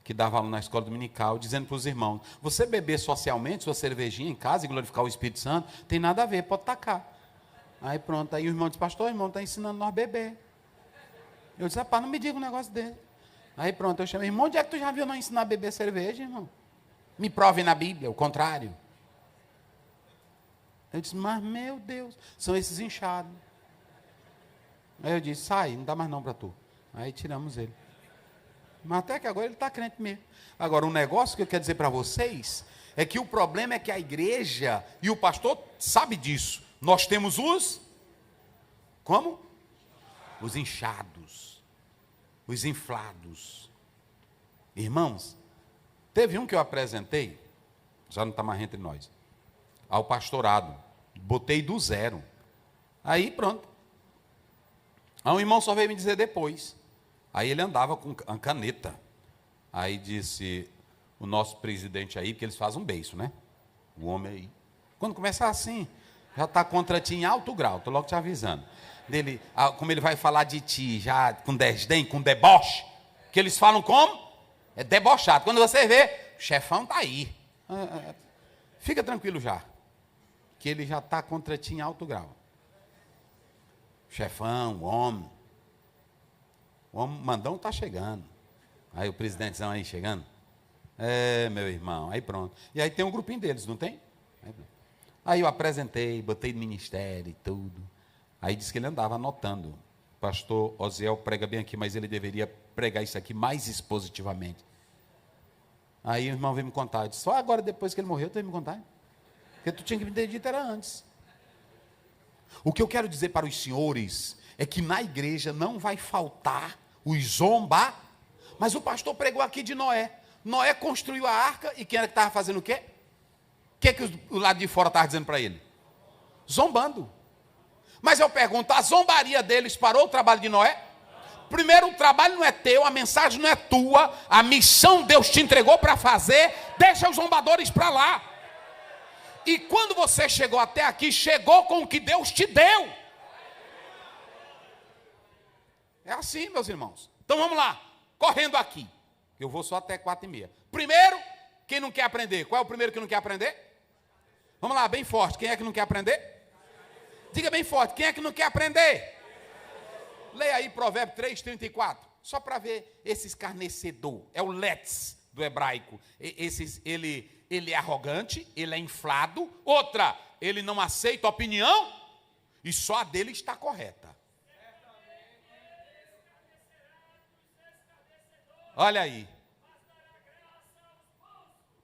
que dava aula na escola dominical, dizendo para os irmãos: você beber socialmente sua cervejinha em casa e glorificar o Espírito Santo, tem nada a ver, pode tacar. Aí pronto, aí o irmão disse: pastor, o irmão está ensinando nós a beber. Eu disse: rapaz, não me diga um negócio dele. Aí pronto, eu chamei: irmão, onde é que tu já viu não ensinar a beber cerveja, irmão? Me prove na Bíblia, o contrário. Eu disse: mas meu Deus, são esses inchados. Aí eu disse: sai, não dá mais não para tu. Aí tiramos ele. Mas até que agora ele está crente mesmo. Agora, um negócio que eu quero dizer para vocês é que o problema é que a igreja, e o pastor sabe disso, nós temos os... Como? Os inchados. Os inflados. Irmãos, teve um que eu apresentei, já não está mais entre nós, ao pastorado. Botei do zero. Aí pronto. Aí um irmão só veio me dizer depois. Aí ele andava com a caneta. Aí disse o nosso presidente aí, porque eles fazem um beiço, né? O homem aí. Quando começa assim, já está contra ti em alto grau, estou logo te avisando. Dele, como ele vai falar de ti, já com desdém, com deboche, que eles falam como? É debochado. Quando você vê, o chefão está aí. Fica tranquilo já, que ele já está contra ti em alto grau. Chefão, o homem mandão está chegando. Aí o presidentezão aí chegando. É, meu irmão, aí pronto. E aí tem um grupinho deles, não tem? Aí eu apresentei, botei no ministério e tudo. Aí disse que ele andava anotando. Pastor Osiel prega bem aqui, mas ele deveria pregar isso aqui mais expositivamente. Aí o irmão veio me contar. Eu disse: só agora, depois que ele morreu, tu veio me contar? Porque tu tinha que me ter dito era antes. O que eu quero dizer para os senhores é que na igreja não vai faltar os zomba. Mas o pastor pregou aqui de Noé. Noé construiu a arca e quem era que estava fazendo o quê? O que o lado de fora estava dizendo para ele? Zombando. Mas eu pergunto, a zombaria deles parou o trabalho de Noé? Primeiro, o trabalho não é teu, a mensagem não é tua, a missão Deus te entregou para fazer, deixa os zombadores para lá. E quando você chegou até aqui, chegou com o que Deus te deu. É assim, meus irmãos. Então vamos lá, correndo aqui. Eu vou só até 4h30. Primeiro, quem não quer aprender? Qual é o primeiro que não quer aprender? Vamos lá, bem forte. Quem é que não quer aprender? Diga bem forte, quem é que não quer aprender? Leia aí Provérbio 3:34. Só para ver esse escarnecedor. É o let's do hebraico. Ele é arrogante, ele é inflado. Outra, ele não aceita opinião e só a dele está correta. Olha aí.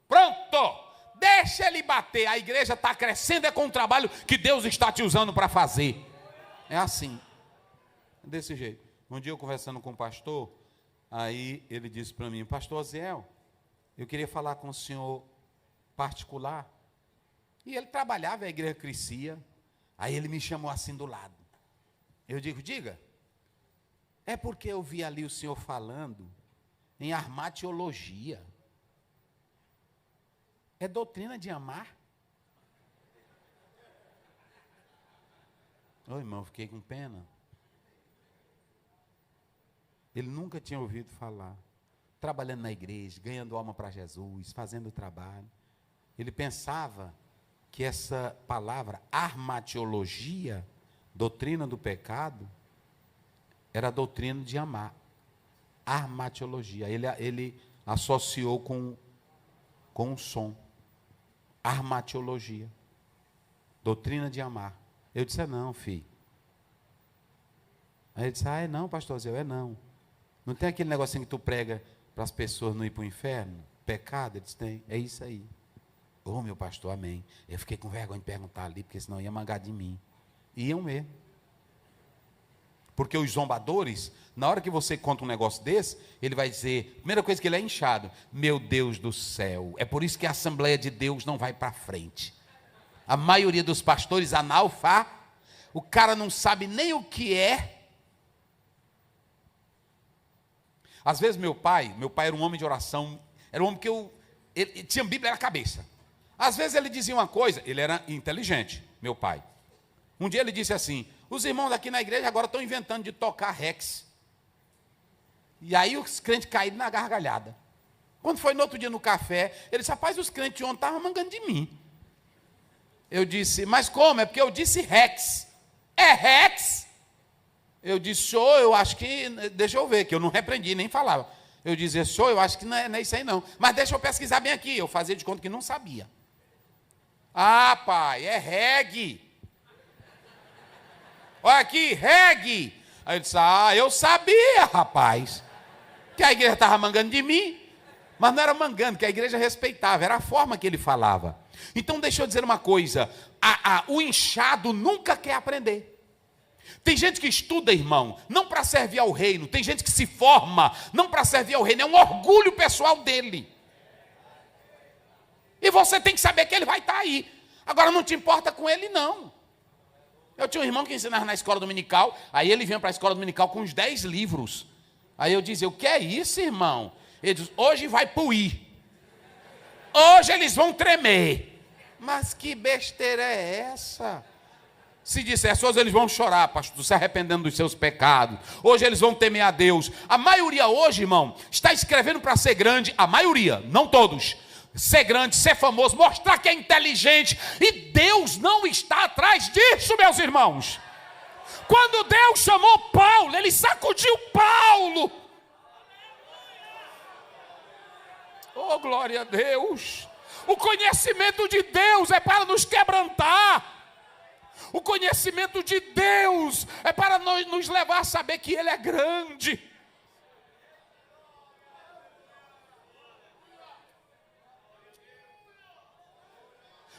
Pronto. Deixa ele bater. A igreja está crescendo, é com o trabalho que Deus está te usando para fazer. É assim. Desse jeito. Um dia eu conversando com o pastor, aí ele disse para mim: pastor Osiel, eu queria falar com o senhor particular. E ele trabalhava, a igreja crescia. Aí ele me chamou assim do lado. Eu digo: diga. É porque eu vi ali o senhor falando em armatiologia. É doutrina de amar? Ô irmão, fiquei com pena. Ele nunca tinha ouvido falar. Trabalhando na igreja, ganhando alma para Jesus, fazendo o trabalho. Ele pensava que essa palavra armatiologia, doutrina do pecado, era a doutrina de amar. Armatiologia. Ele associou com um som. Armatiologia. Doutrina de amar. Eu disse: é não, filho. Aí ele disse: é não, pastor Zé, é não. Não tem aquele negocinho que tu prega para as pessoas não ir para o inferno? Pecado? Ele disse: tem. É isso aí. Ô, meu pastor, amém. Eu fiquei com vergonha de perguntar ali, porque senão ia mangar de mim. Iam mesmo. Porque os zombadores, na hora que você conta um negócio desse, ele vai dizer, primeira coisa que ele é inchado: meu Deus do céu, é por isso que a Assembleia de Deus não vai para frente. A maioria dos pastores o cara não sabe nem o que é. Às vezes meu pai era um homem de oração, era um homem que ele tinha Bíblia na cabeça. Às vezes ele dizia uma coisa, ele era inteligente, meu pai. Um dia ele disse assim: os irmãos aqui na igreja agora estão inventando de tocar Rex. E aí os crentes caíram na gargalhada. Quando foi no outro dia no café, ele disse: rapaz, os crentes ontem estavam mangando de mim. Eu disse: mas como? É porque eu disse Rex. É Rex? Eu disse: senhor, eu acho que, deixa eu ver, que eu não repreendi, nem falava. Eu dizia: senhor, eu acho que não é isso aí não. Mas deixa eu pesquisar bem aqui. Eu fazia de conta que não sabia. Ah, pai, é reggae. Olha aqui, reggae. Aí ele disse: ah, eu sabia, rapaz, que a igreja estava mangando de mim. Mas não era mangando, que a igreja respeitava, era a forma que ele falava. Então deixa eu dizer uma coisa, o inchado nunca quer aprender. Tem gente que estuda, irmão, não para servir ao reino. Tem gente que se forma, não para servir ao reino. É um orgulho pessoal dele. E você tem que saber que ele vai estar aí. Agora não te importa com ele, não. Eu tinha um irmão que ensinava na escola dominical. Aí ele vinha para a escola dominical com uns 10 livros. Aí eu dizia: o que é isso, irmão? Ele diz: hoje vai puir. Hoje eles vão tremer. Mas que besteira é essa? Se dissesse: hoje eles vão chorar, pastor, se arrependendo dos seus pecados. Hoje eles vão temer a Deus. A maioria hoje, irmão, está escrevendo para ser grande. A maioria, não todos. Ser grande, ser famoso, mostrar que é inteligente. E Deus não está atrás disso, meus irmãos. Quando Deus chamou Paulo, ele sacudiu Paulo. Oh, glória a Deus. O conhecimento de Deus é para nos quebrantar. O conhecimento de Deus é para nos levar a saber que Ele é grande.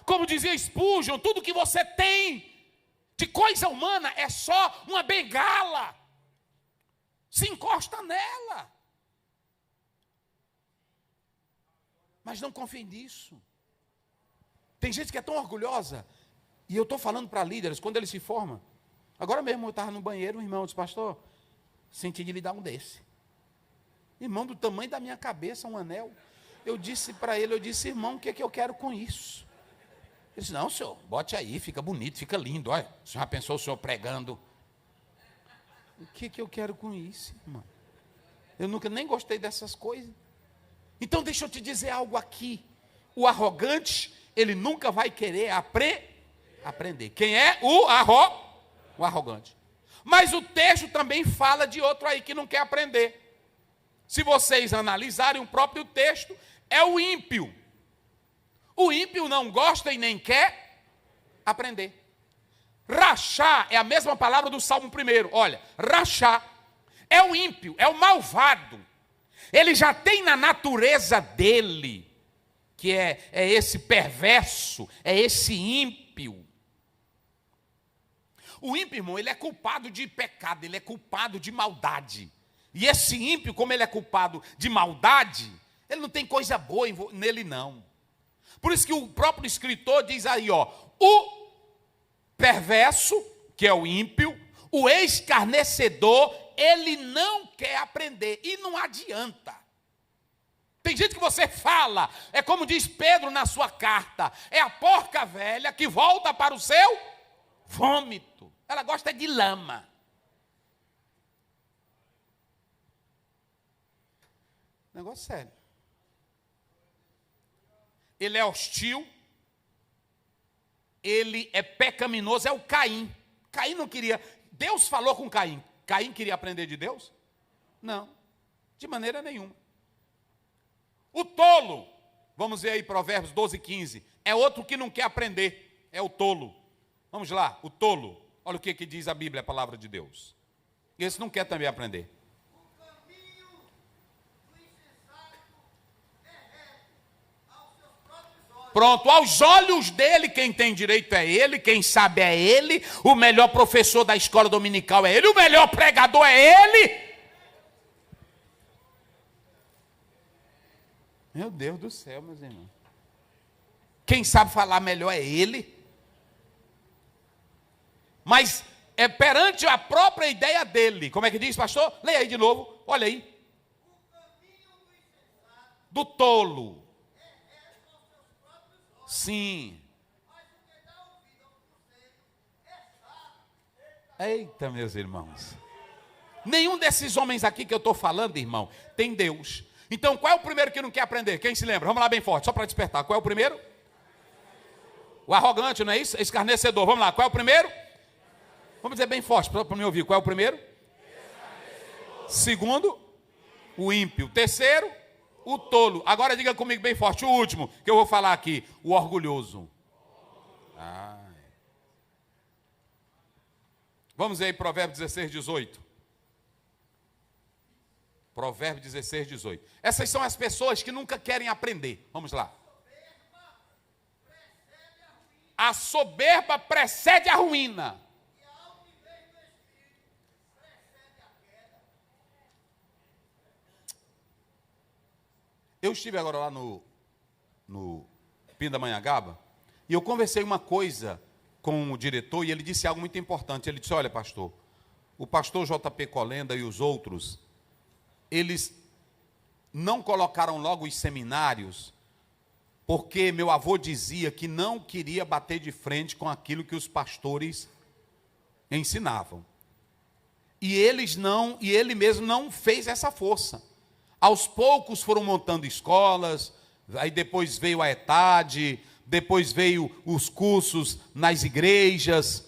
Como dizia Spurgeon, tudo que você tem de coisa humana é só uma bengala. Se encosta nela. Mas não confie nisso. Tem gente que é tão orgulhosa. E eu estou falando para líderes, quando eles se formam. Agora mesmo eu estava no banheiro, um irmão disse: pastor, senti de lhe dar um desse. Irmão, do tamanho da minha cabeça, um anel. Eu disse para ele, irmão, o que é que eu quero com isso? Ele disse: não, senhor, bote aí, fica bonito, fica lindo. Olha, o senhor já pensou o senhor pregando? O que é que eu quero com isso, irmão? Eu nunca nem gostei dessas coisas. Então deixa eu te dizer algo aqui. O arrogante, ele nunca vai querer aprender. Quem é o arrogante? Mas o texto também fala de outro aí que não quer aprender. Se vocês analisarem o próprio texto, é o ímpio. O ímpio não gosta e nem quer aprender. Rachar é a mesma palavra do Salmo 1. Olha, rachar é o ímpio, é o malvado. Ele já tem na natureza dele, que é esse perverso, é esse ímpio. O ímpio, irmão, ele é culpado de pecado, ele é culpado de maldade. E esse ímpio, como ele é culpado de maldade, ele não tem coisa boa nele, não. Por isso que o próprio escritor diz aí, ó, o perverso, que é o ímpio, o escarnecedor, ele não quer aprender, e não adianta. Tem gente que você fala, é como diz Pedro na sua carta, é a porca velha que volta para o seu vômito. Ela gosta de lama. Negócio sério. Ele é hostil, ele é pecaminoso, é o Caim. Caim não queria, Deus falou com Caim. Caim queria aprender de Deus? Não, de maneira nenhuma. O tolo, vamos ver aí Provérbios 12:15, é outro que não quer aprender, é o tolo. Vamos lá, o tolo, olha o que diz a Bíblia, a palavra de Deus. Esse não quer também aprender. O caminho do insensato é reto aos seus próprios olhos. Pronto, aos olhos dele, quem tem direito é ele, quem sabe é ele, o melhor professor da escola dominical é ele, o melhor pregador é ele. Meu Deus do céu, meus irmãos. Quem sabe falar melhor é ele. Mas é perante a própria ideia dele. Como é que diz, pastor? Leia aí de novo, olha aí. O do tolo. Sim. Eita, meus irmãos. Nenhum desses homens aqui que eu estou falando, irmão, tem Deus. Então, qual é o primeiro que não quer aprender? Quem se lembra? Vamos lá bem forte, só para despertar. Qual é o primeiro? O arrogante, não é isso? Escarnecedor. Vamos lá, qual é o primeiro? Vamos dizer bem forte, para me ouvir. Qual é o primeiro? Segundo, o ímpio. Terceiro, o tolo. Agora diga comigo bem forte, o último que eu vou falar aqui, o orgulhoso. Vamos ver aí Provérbios 16, 18. Provérbios 16, 18. Essas são as pessoas que nunca querem aprender. Vamos lá. A soberba precede a ruína. Eu estive agora lá no Pindamonhangaba e eu conversei uma coisa com o diretor e ele disse algo muito importante. Ele disse, olha, pastor, o pastor JP Colenda e os outros, eles não colocaram logo os seminários porque meu avô dizia que não queria bater de frente com aquilo que os pastores ensinavam. E ele mesmo não fez essa força. Aos poucos foram montando escolas, aí depois veio a ETAD, depois veio os cursos nas igrejas.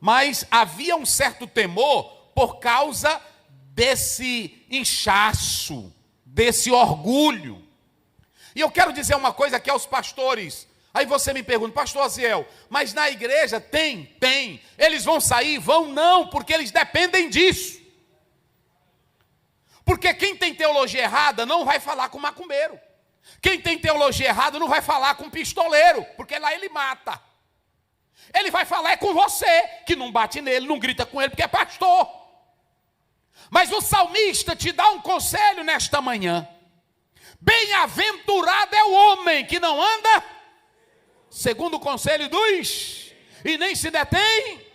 Mas havia um certo temor por causa desse inchaço, desse orgulho. E eu quero dizer uma coisa aqui aos pastores. Aí você me pergunta, pastor Aziel, mas na igreja tem. Eles vão sair? Vão não, porque eles dependem disso. Porque quem tem teologia errada não vai falar com macumbeiro. Quem tem teologia errada não vai falar com pistoleiro, porque lá ele mata. Ele vai falar com você, que não bate nele, não grita com ele, porque é pastor. Mas o salmista te dá um conselho nesta manhã. Bem-aventurado é o homem que não anda segundo o conselho dos, e nem se detém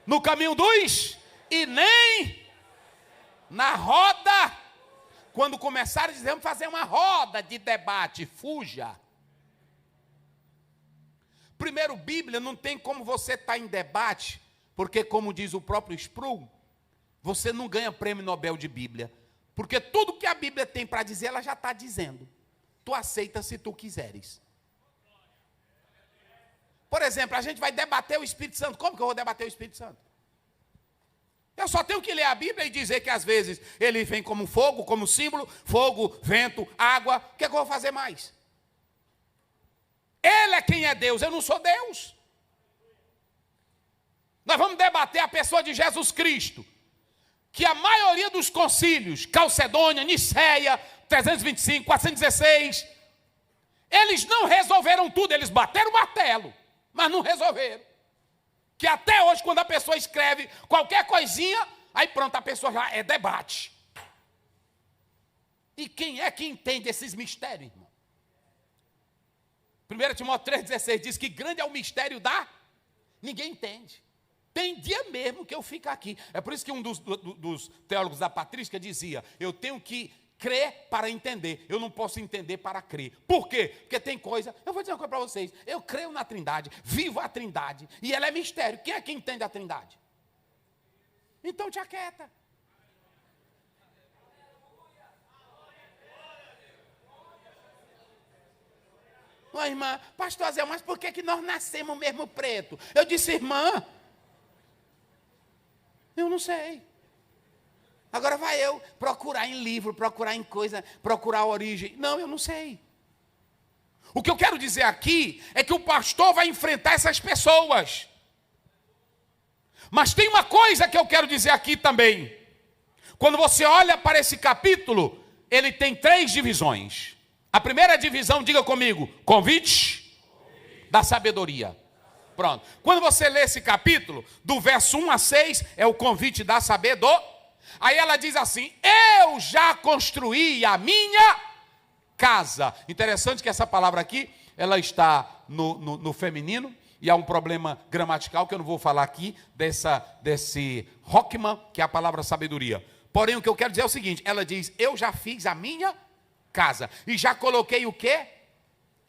no caminho dos, e nem na roda. Quando começarem a dizer, vamos fazer uma roda de debate, fuja. Primeiro, Bíblia, não tem como você estar em debate, porque como diz o próprio Sproul, você não ganha prêmio Nobel de Bíblia. Porque tudo que a Bíblia tem para dizer, ela já está dizendo. Tu aceita se tu quiseres. Por exemplo, a gente vai debater o Espírito Santo. Como que eu vou debater o Espírito Santo? Eu só tenho que ler a Bíblia e dizer que às vezes ele vem como fogo, como símbolo, fogo, vento, água. O que é que eu vou fazer mais? Ele é quem é Deus, eu não sou Deus. Nós vamos debater a pessoa de Jesus Cristo. Que a maioria dos concílios, Calcedônia, Nicéia, 325, 416, eles não resolveram tudo, eles bateram o martelo, mas não resolveram. Que até hoje, quando a pessoa escreve qualquer coisinha, aí pronto, a pessoa já é debate. E quem é que entende esses mistérios, irmão? 1 Timóteo 3,16 diz que grande é o mistério da... Ninguém entende. Tem dia mesmo que eu fico aqui. É por isso que um dos teólogos da patrística dizia, eu tenho que crer para entender, eu não posso entender para crer. Por quê? Porque tem coisa, eu vou dizer uma coisa para vocês, eu creio na Trindade, vivo a Trindade, e ela é mistério. Quem é que entende a Trindade? Então te aquieta. Uma irmã, pastor Zé, mas por que nós nascemos mesmo preto? Eu disse, irmã, eu não sei. Agora vai eu procurar em livro, procurar em coisa, procurar a origem. Não, eu não sei. O que eu quero dizer aqui é que o pastor vai enfrentar essas pessoas. Mas tem uma coisa que eu quero dizer aqui também. Quando você olha para esse capítulo, ele tem 3 divisões. A primeira divisão, diga comigo, convite da sabedoria. Pronto. Quando você lê esse capítulo, do verso 1 a 6, é o convite da sabedoria. Aí ela diz assim, eu já construí a minha casa. Interessante que essa palavra aqui, ela está no feminino, e há um problema gramatical que eu não vou falar aqui, desse Rockman, que é a palavra sabedoria. Porém, o que eu quero dizer é o seguinte, ela diz, eu já fiz a minha casa. E já coloquei o quê?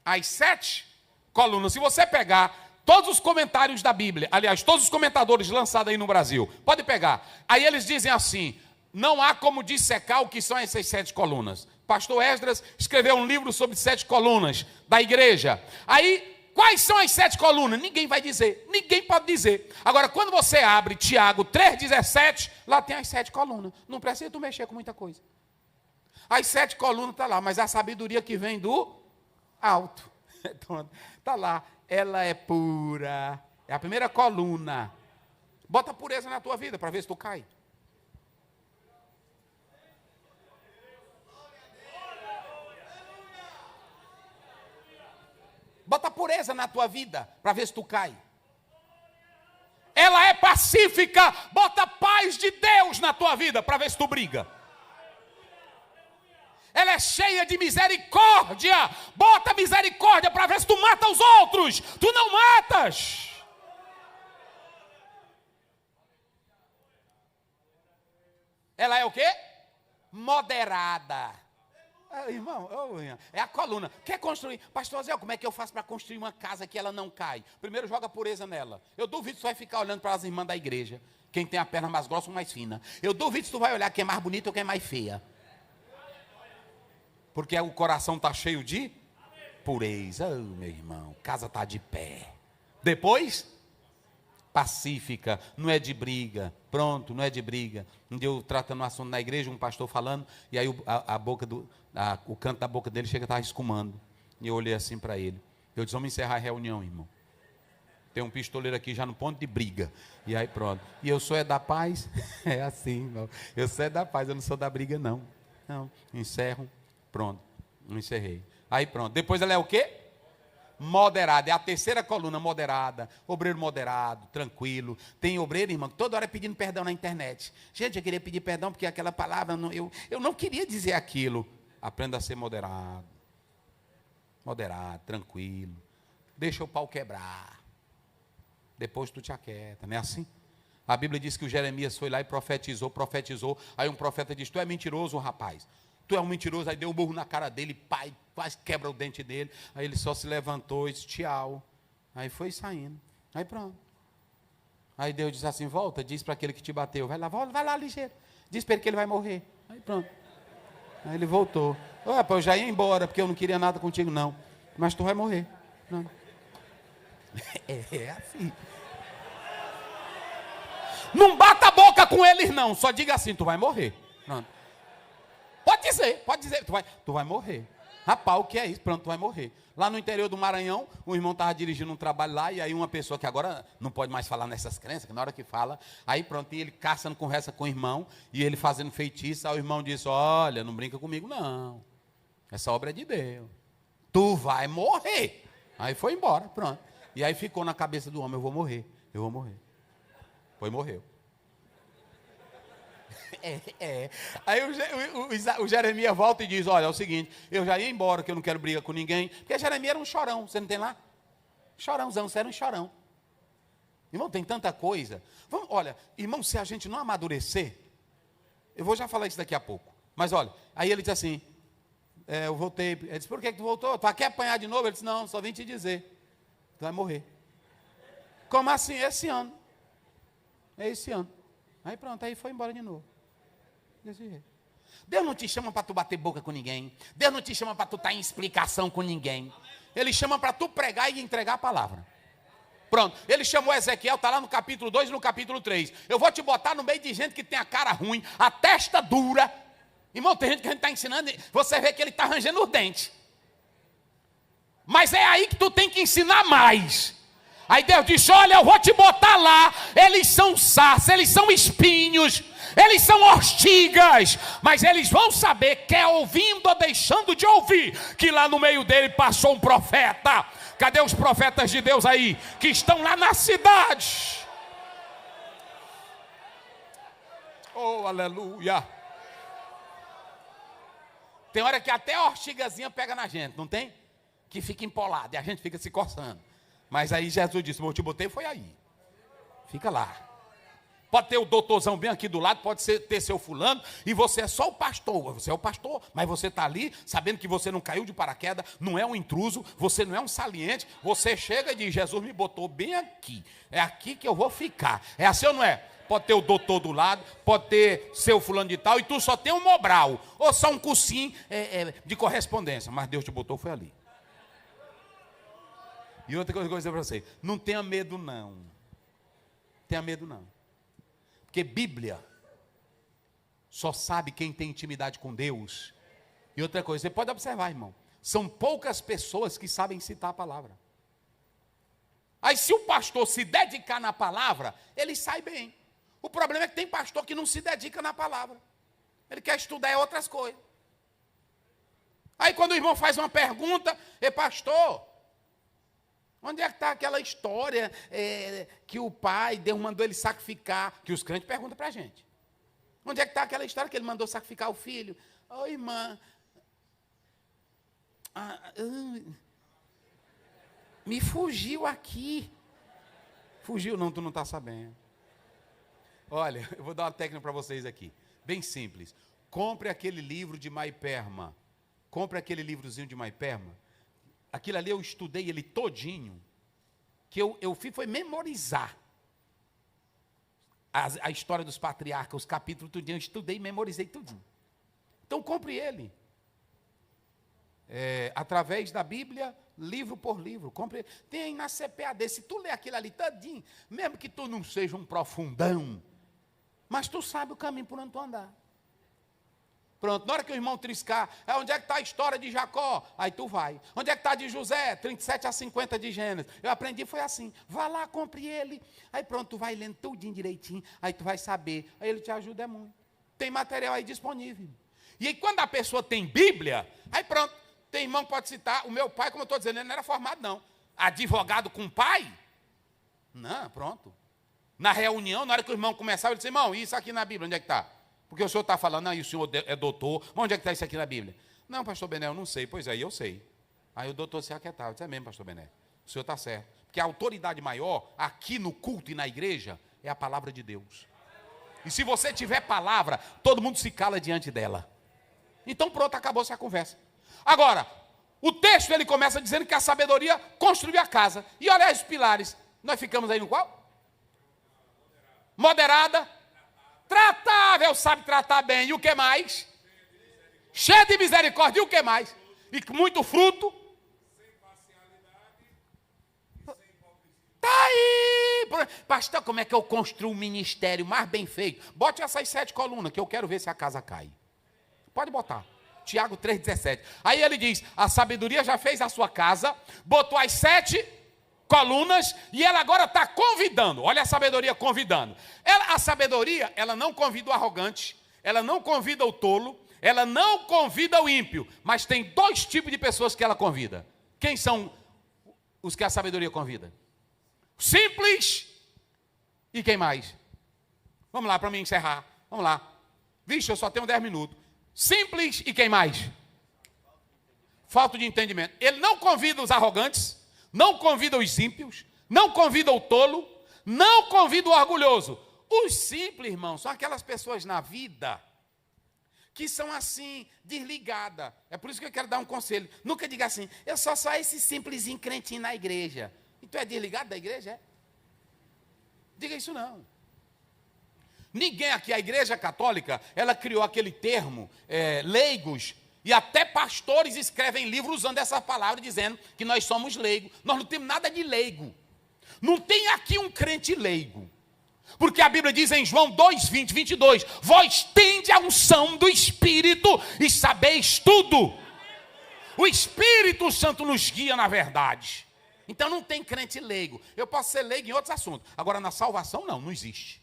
As 7 colunas. Se você pegar todos os comentários da Bíblia, aliás, todos os comentadores lançados aí no Brasil, pode pegar. Aí eles dizem assim, não há como dissecar o que são essas 7 colunas. Pastor Esdras escreveu um livro sobre 7 colunas da igreja. Aí, quais são as 7 colunas? Ninguém vai dizer, ninguém pode dizer. Agora, quando você abre Tiago 3,17, lá tem as 7 colunas. Não precisa tu mexer com muita coisa. As 7 colunas estão lá, mas a sabedoria que vem do alto. Então, está lá. Ela é pura. É a primeira coluna. Bota pureza na tua vida para ver se tu cai. Bota pureza na tua vida para ver se tu cai. Ela é pacífica. Bota paz de Deus na tua vida para ver se tu briga. Ela é cheia de misericórdia. Bota misericórdia para ver se tu mata os outros. Tu não matas. Ela é o quê? Moderada. Irmão, é a coluna. Quer construir? Pastor Zé, como é que eu faço para construir uma casa que ela não cai? Primeiro joga pureza nela. Eu duvido que tu vai ficar olhando para as irmãs da igreja. Quem tem a perna mais grossa ou mais fina. Eu duvido que tu vai olhar quem é mais bonita ou quem é mais feia. Porque o coração está cheio de pureza. Oh, meu irmão, casa está de pé. Depois, pacífica, não é de briga. Pronto, não é de briga. Um dia eu tratando um assunto na igreja, um pastor falando, e aí o canto da boca dele chega a estar escumando. E eu olhei assim para ele. Eu disse, vamos encerrar a reunião, irmão. Tem um pistoleiro aqui já no ponto de briga. E aí pronto. E eu sou da paz? É assim, irmão. Eu sou da paz, eu não sou da briga, não. Não, encerro. Pronto, não encerrei. Aí pronto, depois ela é o quê? Moderada, é a terceira coluna, moderada. Obreiro moderado, tranquilo. Tem obreiro, irmão, que toda hora pedindo perdão na internet. Gente, eu queria pedir perdão porque aquela palavra, eu não queria dizer aquilo. Aprenda a ser moderado. Moderado, tranquilo. Deixa o pau quebrar. Depois tu te aquieta, não é assim? A Bíblia diz que o Jeremias foi lá e profetizou. Aí um profeta diz, tu é mentiroso, rapaz. Tu é um mentiroso, aí deu um burro na cara dele, pai, quase quebra o dente dele. Aí ele só se levantou e disse, tchau. Aí foi saindo. Aí pronto. Aí Deus disse assim, volta, diz para aquele que te bateu, vai lá, volta, vai lá ligeiro. Diz para ele que ele vai morrer. Aí pronto. Aí ele voltou. Opa, eu já ia embora, porque eu não queria nada contigo não. Mas tu vai morrer. Não. É assim. Não bata a boca com eles não, só diga assim, tu vai morrer. Pronto. Pode dizer, tu vai morrer. Rapaz, o que é isso? Pronto, tu vai morrer. Lá no interior do Maranhão, o irmão estava dirigindo um trabalho lá, e aí uma pessoa que agora não pode mais falar nessas crenças, que na hora que fala, aí pronto, e ele caçando conversa com o irmão, e ele fazendo feitiço, aí o irmão disse, olha, não brinca comigo não, essa obra é de Deus, tu vai morrer. Aí foi embora, pronto. E aí ficou na cabeça do homem, eu vou morrer. Foi, morreu. Aí o Jeremias volta e diz, olha, é o seguinte, eu já ia embora, que eu não quero briga com ninguém, porque Jeremias era um chorão, você não tem lá? Chorãozão, você era um chorão. Irmão, tem tanta coisa. Olha, irmão, se a gente não amadurecer, eu vou já falar isso daqui a pouco, mas olha, aí ele diz assim, eu voltei, ele disse, por que tu voltou? Tu quer apanhar de novo? Ele disse, não, só vim te dizer, tu vai morrer. Como assim? Esse ano. É esse ano. Aí pronto, aí foi embora de novo. Desse jeito. Deus não te chama para tu bater boca com ninguém. Deus não te chama para tu estar em explicação com ninguém. Ele chama para tu pregar e entregar a palavra. Pronto, ele chamou Ezequiel, está lá no capítulo 2 e no capítulo 3. Eu vou te botar no meio de gente que tem a cara ruim, a testa dura. Irmão, tem gente que a gente está ensinando, você vê que ele está arranjando os dentes. Mas é aí que tu tem que ensinar mais. Aí Deus disse, olha, eu vou te botar lá. Eles são sarças, eles são espinhos, eles são ortigas, mas eles vão saber, quer ouvindo ou deixando de ouvir, que lá no meio dele passou um profeta. Cadê os profetas de Deus aí, que estão lá na cidade? Oh, aleluia. Tem hora que até a ortigazinha pega na gente, não tem? Que fica empolada e a gente fica se coçando. Mas aí Jesus disse, eu te botei, foi aí. Fica lá. pode ter o doutorzão bem aqui do lado, pode ter seu fulano, e você é só o pastor. Você é o pastor, mas você está ali, sabendo que você não caiu de paraquedas, não é um intruso, você não é um saliente, você chega e diz, Jesus me botou bem aqui, é aqui que eu vou ficar. É assim ou não é? Pode ter o doutor do lado, pode ter seu fulano de tal, e tu só tem um Mobral, ou só um cursinho de correspondência, mas Deus te botou, foi ali. E outra coisa que eu vou dizer para você, não tenha medo não, tenha medo não, porque Bíblia só sabe quem tem intimidade com Deus. E outra coisa, você pode observar, irmão, são poucas pessoas que sabem citar a palavra. Aí se o pastor se dedicar na palavra, ele sai bem. O problema é que tem pastor que não se dedica na palavra, ele quer estudar outras coisas. Aí quando o irmão faz uma pergunta, pastor, onde é que está aquela história que o pai, Deus mandou ele sacrificar? Que os crentes perguntam para a gente. Onde é que está aquela história que ele mandou sacrificar o filho? Ô, irmã, me fugiu aqui. Fugiu não, tu não está sabendo. Olha, eu vou dar uma técnica para vocês aqui, bem simples. Compre aquele livro de Maiperma. Compre aquele livrozinho de Maiperma. Aquilo ali eu estudei ele todinho, que eu fiz foi memorizar a história dos patriarcas, os capítulos tudinho, eu estudei e memorizei tudinho. Então compre ele. Através da Bíblia, livro por livro. Compre. Tem na CPAD, se tu ler aquilo ali todinho, mesmo que tu não seja um profundão, mas tu sabe o caminho por onde tu andar. Pronto, na hora que o irmão triscar, onde é que está a história de Jacó? Aí tu vai. Onde é que está de José? 37 a 50 de Gênesis. Eu aprendi, foi assim. Vá lá, compre ele. Aí pronto, tu vai lendo tudinho direitinho. Aí tu vai saber. Aí ele te ajuda muito. Tem material aí disponível. E aí quando a pessoa tem Bíblia, aí pronto. Tem irmão que pode citar. O meu pai, como eu estou dizendo, ele não era formado não. Advogado com pai? Não, pronto. Na reunião, na hora que o irmão começava, ele disse, irmão, isso aqui na Bíblia, onde é que está? Porque o senhor está falando, aí o senhor é doutor, mas onde é que está isso aqui na Bíblia? Não, pastor Bené, eu não sei. Pois aí, eu sei. Aí o doutor se aquietava, eu disse, é mesmo, pastor Bené, o senhor está certo. Porque a autoridade maior, aqui no culto e na igreja, é a palavra de Deus. E se você tiver palavra, todo mundo se cala diante dela. Então pronto, acabou-se a conversa. Agora, o texto ele começa dizendo que a sabedoria construiu a casa. E olha os pilares, nós ficamos aí no qual? Moderada. Tratável, sabe tratar bem. E o que mais? Cheio de misericórdia. E o que mais? E com muito fruto. Sem parcialidade e sem hipocrisia. Está aí. Pastor, como é que eu construo um ministério mais bem feito? Bote essas 7 colunas, que eu quero ver se a casa cai. Pode botar. Tiago 3,17. Aí ele diz, a sabedoria já fez a sua casa, botou as 7 colunas, e ela agora está convidando. Olha a sabedoria convidando. A sabedoria, ela não convida o arrogante, ela não convida o tolo, ela não convida o ímpio, mas tem 2 tipos de pessoas que ela convida. Quem são os que a sabedoria convida? Simples e quem mais? Vamos lá, para mim encerrar. Vamos lá. Vixe, eu só tenho 10 minutos. Simples e quem mais? Falta de entendimento. Ele não convida os arrogantes, não convida os ímpios, não convida o tolo, não convida o orgulhoso. Os simples, irmãos, são aquelas pessoas na vida que são assim, desligadas. É por isso que eu quero dar um conselho. Nunca diga assim, eu sou só esse simplesinho crentinho na igreja. E tu é desligado da igreja, é? Diga isso não. Ninguém aqui, a igreja católica, ela criou aquele termo, leigos, e até pastores escrevem livros usando essa palavra, dizendo que nós somos leigos. Nós não temos nada de leigo. Não tem aqui um crente leigo. Porque a Bíblia diz em João 2:20, 22, vós tende a unção do Espírito e sabeis tudo. O Espírito Santo nos guia na verdade. Então não tem crente leigo. Eu posso ser leigo em outros assuntos. Agora na salvação não existe.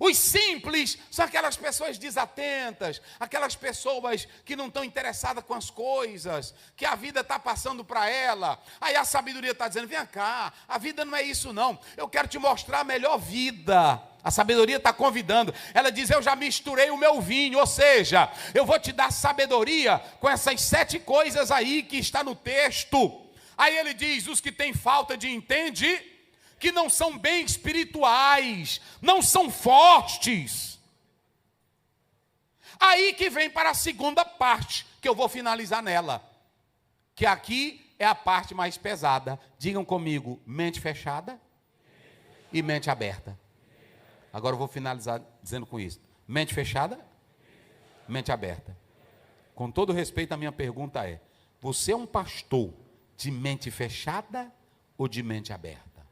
Os simples são aquelas pessoas desatentas, aquelas pessoas que não estão interessadas com as coisas, que a vida está passando para ela. Aí a sabedoria está dizendo, vem cá, a vida não é isso não, eu quero te mostrar a melhor vida. A sabedoria está convidando, ela diz, eu já misturei o meu vinho, ou seja, eu vou te dar sabedoria com essas 7 coisas aí que está no texto. Aí ele diz, os que têm falta de entendimento. que não são bem espirituais, não são fortes. Aí que vem para a segunda parte, que eu vou finalizar nela, que aqui é a parte mais pesada. Digam comigo, mente fechada e mente aberta. Agora eu vou finalizar dizendo com isso. Mente fechada, mente aberta. Com todo respeito, a minha pergunta é: você é um pastor de mente fechada ou de mente aberta?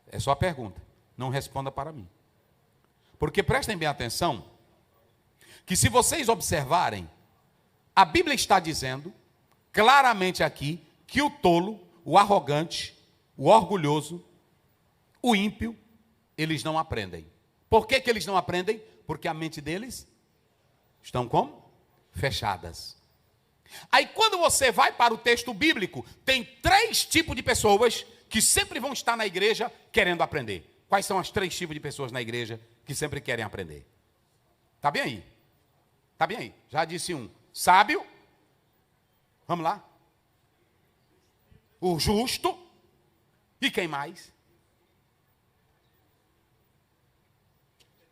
É só a pergunta. Não responda para mim. Porque prestem bem atenção, que se vocês observarem, a Bíblia está dizendo claramente aqui que o tolo, o arrogante, o orgulhoso, o ímpio, eles não aprendem. Por que eles não aprendem? Porque a mente deles estão como? Fechadas. Aí quando você vai para o texto bíblico, tem 3 tipos de pessoas que sempre vão estar na igreja querendo aprender. Quais são as 3 tipos de pessoas na igreja que sempre querem aprender? Está bem aí? Está bem aí? Já disse um. Sábio. Vamos lá. O justo. E quem mais?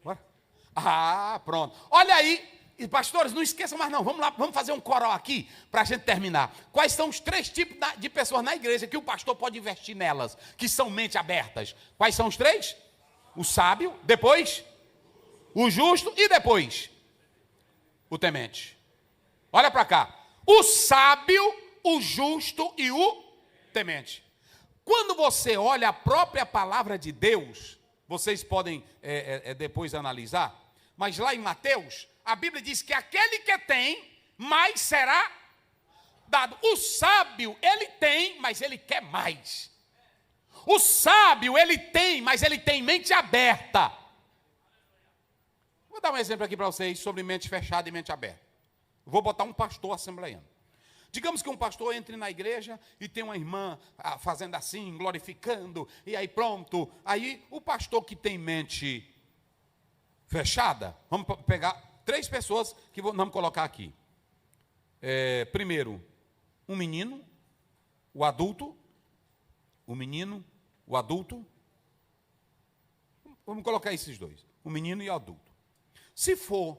Bora. Ah, pronto. Olha aí. E pastores, não esqueçam mais não, vamos lá, vamos fazer um coral aqui, para a gente terminar. Quais são os 3 tipos de pessoas na igreja que o pastor pode investir nelas, que são mente abertas? Quais são os 3? O sábio, depois o justo e depois o temente. Olha para cá, o sábio, o justo e o temente. Quando você olha a própria palavra de Deus, vocês podem depois analisar, mas lá em Mateus, a Bíblia diz que aquele que tem, mais será dado. O sábio, ele tem, mas ele quer mais. O sábio, ele tem, mas ele tem mente aberta. Vou dar um exemplo aqui para vocês sobre mente fechada e mente aberta. Vou botar um pastor assembleiano. Digamos que um pastor entre na igreja e tem uma irmã fazendo assim, glorificando, e aí pronto. Aí o pastor que tem mente fechada, vamos pegar 3 pessoas que vamos colocar aqui. Primeiro, um menino, o adulto. O menino, o adulto. Vamos colocar esses 2. O menino e o adulto. Se for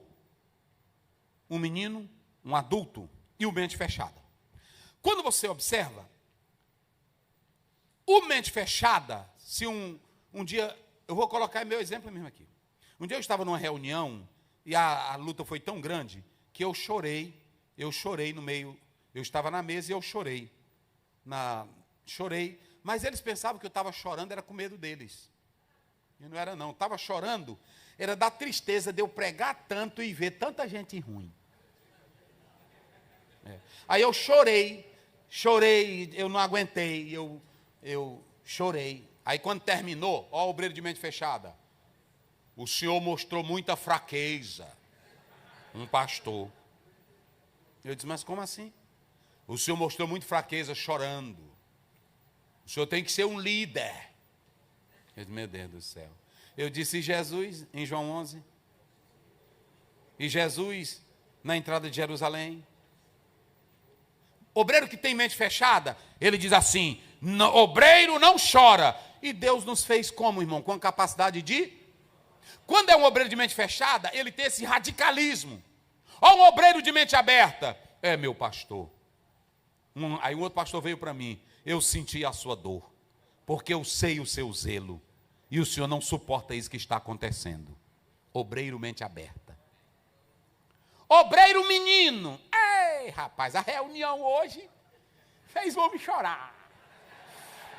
um menino, um adulto e o mente fechada. Quando você observa, o mente fechada, se um dia, eu vou colocar meu exemplo mesmo aqui. Um dia eu estava numa reunião e a luta foi tão grande que eu chorei no meio, eu estava na mesa e eu chorei. Chorei, mas eles pensavam que eu estava chorando, era com medo deles. E não era não, eu estava chorando, era da tristeza de eu pregar tanto e ver tanta gente ruim. Aí eu chorei, eu não aguentei, eu chorei. Aí quando terminou, ó, o obreiro de mente fechada, o senhor mostrou muita fraqueza, um pastor. Eu disse, mas como assim? O senhor mostrou muita fraqueza chorando. O senhor tem que ser um líder. Eu disse, meu Deus do céu. Eu disse, e Jesus, em João 11? E Jesus, na entrada de Jerusalém? Obreiro que tem mente fechada, ele diz assim, obreiro não chora. E Deus nos fez como, irmão? Com a capacidade de... Quando é um obreiro de mente fechada, ele tem esse radicalismo. Ou um obreiro de mente aberta, meu pastor. Aí um outro pastor veio para mim, eu senti a sua dor, porque eu sei o seu zelo, e o senhor não suporta isso que está acontecendo. Obreiro mente aberta. Obreiro menino, ei rapaz, a reunião hoje fez o homem chorar.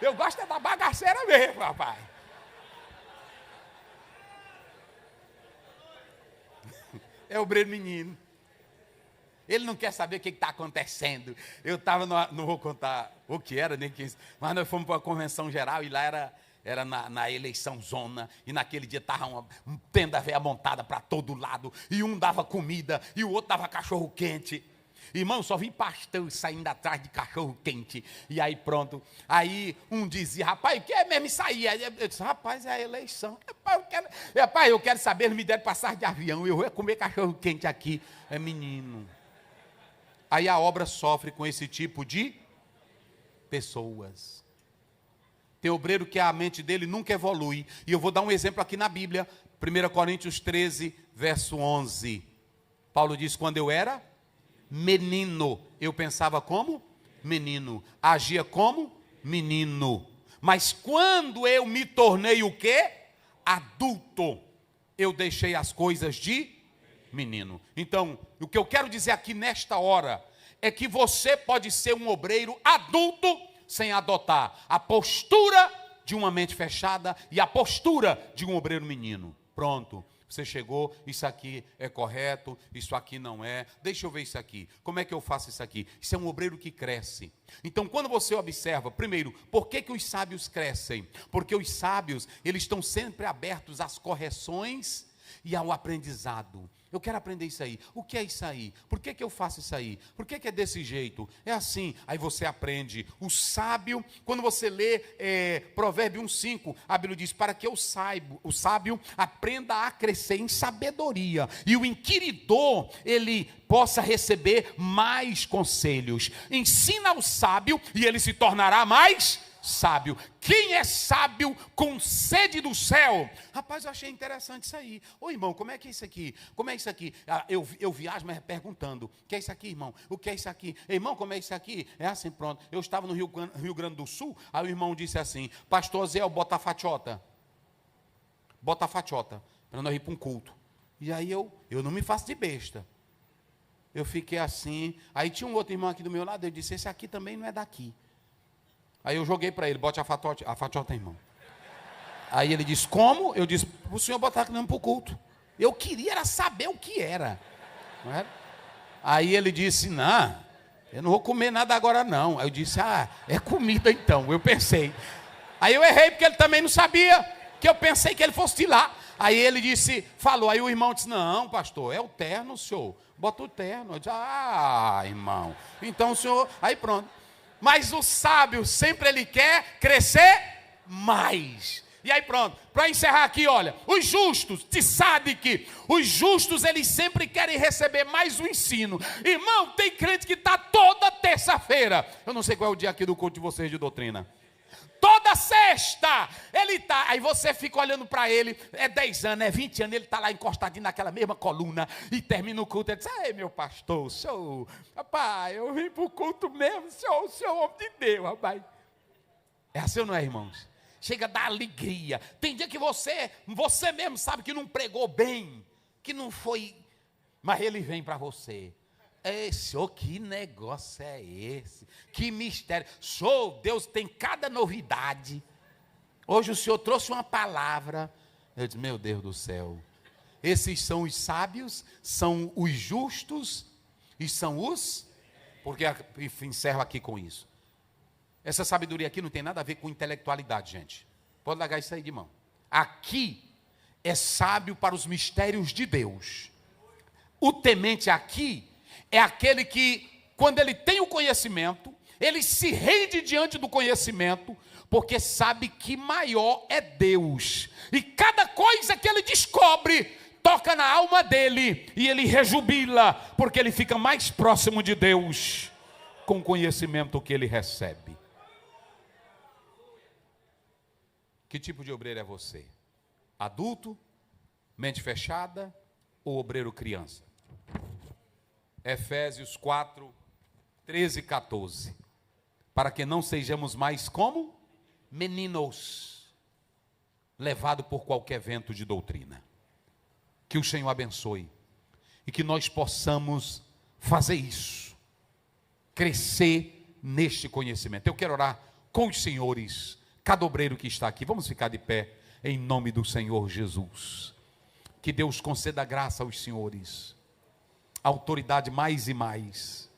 Eu gosto da bagaceira mesmo, rapaz. É obreiro menino. Ele não quer saber o que está acontecendo. Eu estava, não vou contar o que era, nem quem, mas nós fomos para uma convenção geral e lá era na eleição zona, e naquele dia estava uma tenda velha montada para todo lado, e um dava comida, e o outro dava cachorro quente. Irmão, só vi pastor saindo atrás de cachorro quente. E aí pronto. Aí um dizia, rapaz, o que é mesmo isso aí? Eu disse, rapaz, é a eleição. Rapaz, eu quero saber, eles me deram passagem de avião, eu vou comer cachorro quente aqui. É menino. Aí a obra sofre com esse tipo de pessoas. Tem obreiro que a mente dele nunca evolui. E eu vou dar um exemplo aqui na Bíblia. 1 Coríntios 13, verso 11. Paulo diz, quando eu era menino, eu pensava como menino, agia como menino. Mas quando eu me tornei o quê? Adulto, eu deixei as coisas de menino. Então, o que eu quero dizer aqui nesta hora é que você pode ser um obreiro adulto sem adotar a postura de uma mente fechada e a postura de um obreiro menino. Pronto, você chegou, isso aqui é correto, isso aqui não é. Deixa eu ver isso aqui. Como é que eu faço isso aqui? Isso é um obreiro que cresce. Então, quando você observa, primeiro, por que os sábios crescem? Porque os sábios, eles estão sempre abertos às correções e ao aprendizado. Eu quero aprender isso aí. O que é isso aí? Por que eu faço isso aí? Por que é desse jeito? É assim. Aí você aprende. O sábio, quando você lê Provérbios 1:5, a Bíblia diz, para que o sábio aprenda a crescer em sabedoria. E o inquiridor, ele possa receber mais conselhos. Ensina ao sábio e ele se tornará mais sábio. Quem é sábio com sede do céu? Rapaz, eu achei interessante isso aí. Ô irmão, como é que é isso aqui? Como é isso aqui? Eu viajo, mas perguntando, o que é isso aqui, irmão? O que é isso aqui? Irmão, como é isso aqui? É assim, pronto. Eu estava no Rio Grande do Sul, aí o irmão disse assim, pastor Zé, bota a fatiota. Bota a fatiota, para nós ir para um culto. E aí eu não me faço de besta. Eu fiquei assim, aí tinha um outro irmão aqui do meu lado, eu disse, esse aqui também não é daqui. Aí eu joguei para ele, bote a fatiota, irmão. Aí ele disse, como? Eu disse, o senhor botar aqui mesmo para o culto. Eu queria era saber o que era. Não era? Aí ele disse, não, eu não vou comer nada agora não. Aí eu disse, é comida então. Eu pensei. Aí eu errei porque ele também não sabia, que eu pensei que ele fosse de lá. Aí ele disse, falou, aí o irmão disse, não, pastor, é o terno, senhor. Bota o terno. Eu disse, irmão, então o senhor, aí pronto. Mas o sábio sempre ele quer crescer mais. E aí pronto, para encerrar aqui, olha, os justos, te sabe que os justos eles sempre querem receber mais um ensino. Irmão, tem crente que está toda terça-feira, eu não sei qual é o dia aqui do culto de vocês de doutrina. Toda sexta, ele está, aí você fica olhando para ele, é 10 anos, é 20 anos, ele está lá encostadinho naquela mesma coluna, e termina o culto, ele diz, ei meu pastor, senhor, rapaz, eu vim para o culto mesmo, senhor homem de Deus, rapaz. É assim ou não é, irmãos? Chega a dar alegria, tem dia que você mesmo sabe que não pregou bem, que não foi, mas ele vem para você. Senhor, que negócio é esse? Que mistério. Senhor, Deus tem cada novidade. Hoje o Senhor trouxe uma palavra. Eu disse, meu Deus do céu. Esses são os sábios, são os justos e são os... Porque encerro aqui com isso. Essa sabedoria aqui não tem nada a ver com intelectualidade, gente. Pode largar isso aí de mão. Aqui é sábio para os mistérios de Deus. O temente aqui é aquele que, quando ele tem o conhecimento, ele se rende diante do conhecimento, porque sabe que maior é Deus. E cada coisa que ele descobre, toca na alma dele, e ele rejubila, porque ele fica mais próximo de Deus, com o conhecimento que ele recebe. Que tipo de obreiro é você? Adulto, mente fechada ou obreiro criança? Efésios 4, 13 e 14. Para que não sejamos mais como meninos, levados por qualquer vento de doutrina. Que o Senhor abençoe. E que nós possamos fazer isso. Crescer neste conhecimento. Eu quero orar com os senhores, cada obreiro que está aqui. Vamos ficar de pé em nome do Senhor Jesus. Que Deus conceda graça aos senhores. Autoridade mais e mais.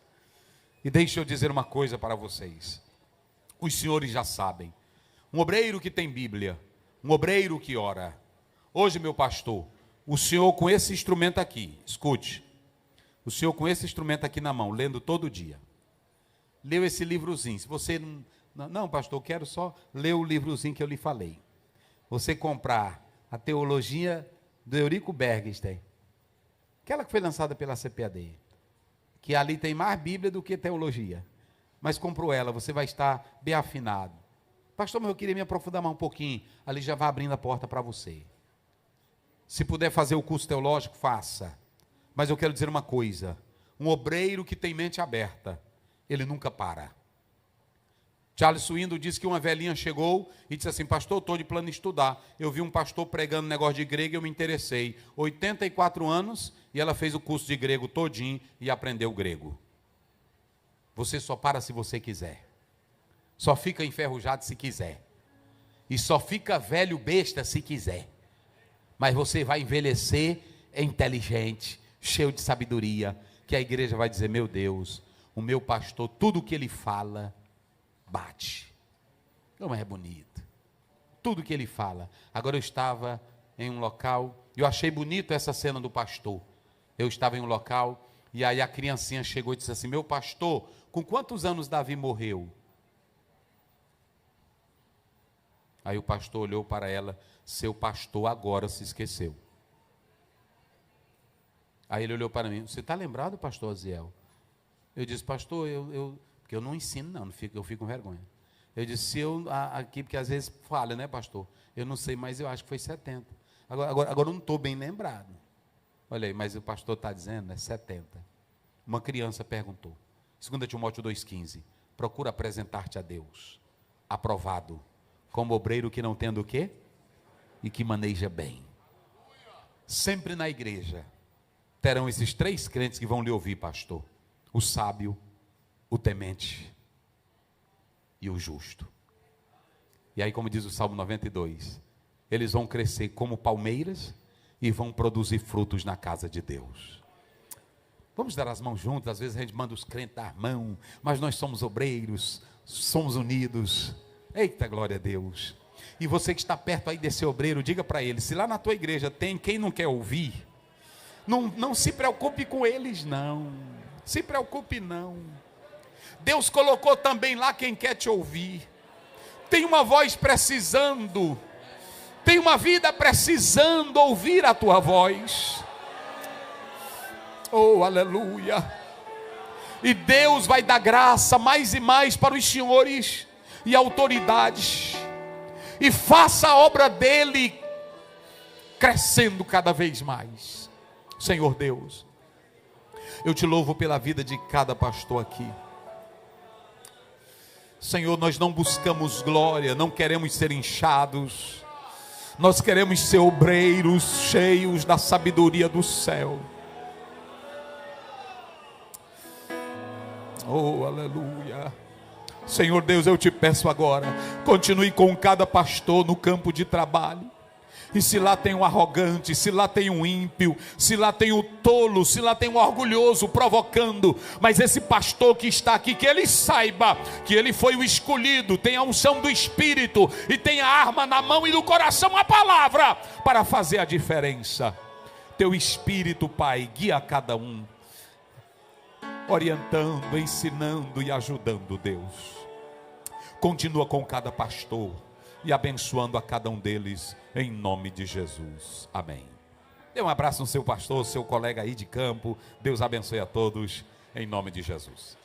E deixe eu dizer uma coisa para vocês. Os senhores já sabem. Um obreiro que tem Bíblia, um obreiro que ora. Hoje, meu pastor, o senhor com esse instrumento aqui, escute. O senhor com esse instrumento aqui na mão, lendo todo dia. Leu esse livrozinho. Se você não, pastor, eu quero só ler o livrozinho que eu lhe falei. Você comprar a teologia do Eurico Bergstein, aquela que foi lançada pela CPAD, que ali tem mais Bíblia do que teologia, mas comprou ela, você vai estar bem afinado. Pastor, mas eu queria me aprofundar mais um pouquinho. Ali já vai abrindo a porta para você. Se puder fazer o curso teológico, faça. Mas eu quero dizer uma coisa. Um obreiro que tem mente aberta, ele nunca para. Charles Swindoll disse que uma velhinha chegou e disse assim: pastor, estou de plano de estudar. Eu vi um pastor pregando negócio de grego e eu me interessei. 84 anos e ela fez o curso de grego todinho e aprendeu grego. Você só para se você quiser. Só fica enferrujado se quiser. E só fica velho besta se quiser. Mas você vai envelhecer inteligente, cheio de sabedoria, que a igreja vai dizer: meu Deus, o meu pastor, tudo que ele fala bate. Como é bonito. Tudo que ele fala. Agora eu estava em um local, eu achei bonito essa cena do pastor. Eu estava em um local, e aí a criancinha chegou e disse assim: meu pastor, com quantos anos Davi morreu? Aí o pastor olhou para ela: seu pastor agora se esqueceu. Aí ele olhou para mim: você está lembrado, pastor Aziel? Eu disse: pastor, porque eu não ensino não, eu fico com vergonha. Eu disse: se eu aqui, porque às vezes falha, né, pastor? Eu não sei, mas eu acho que foi 70. Agora eu não estou bem lembrado. Olha aí, mas o pastor está dizendo, é 70. Uma criança perguntou. 2 Timóteo 2,15. Procura apresentar-te a Deus, aprovado, como obreiro que não tendo o quê? E que maneja bem. Sempre na igreja terão esses 3 crentes que vão lhe ouvir, pastor: o sábio, o temente e o justo. E aí, como diz o Salmo 92, eles vão crescer como palmeiras e vão produzir frutos na casa de Deus. Vamos dar as mãos juntas. Às vezes a gente manda os crentes dar mão, mas nós somos obreiros, somos unidos. Eita, glória a Deus. E você que está perto aí desse obreiro, diga para ele: se lá na tua igreja tem quem não quer ouvir, não se preocupe com eles, não. Se preocupe não. Deus colocou também lá quem quer te ouvir. Tem uma voz precisando, tem uma vida precisando ouvir a tua voz. Oh, aleluia. E Deus vai dar graça mais e mais para os senhores e autoridades, e faça a obra dele crescendo cada vez mais. Senhor Deus, eu te louvo pela vida de cada pastor aqui. Senhor, nós não buscamos glória, não queremos ser inchados, nós queremos ser obreiros cheios da sabedoria do céu. Oh, aleluia. Senhor Deus, eu te peço agora, continue com cada pastor no campo de trabalho. E se lá tem um arrogante, se lá tem um ímpio, se lá tem o tolo, se lá tem um orgulhoso provocando, mas esse pastor que está aqui, que ele saiba que ele foi o escolhido, tem a unção do Espírito e tem a arma na mão e no coração, a palavra, para fazer a diferença. Teu Espírito, Pai, guia cada um, orientando, ensinando e ajudando, Deus. Continua com cada pastor e abençoando a cada um deles, em nome de Jesus, amém. Dê um abraço no seu pastor, seu colega aí de campo. Deus abençoe a todos, em nome de Jesus.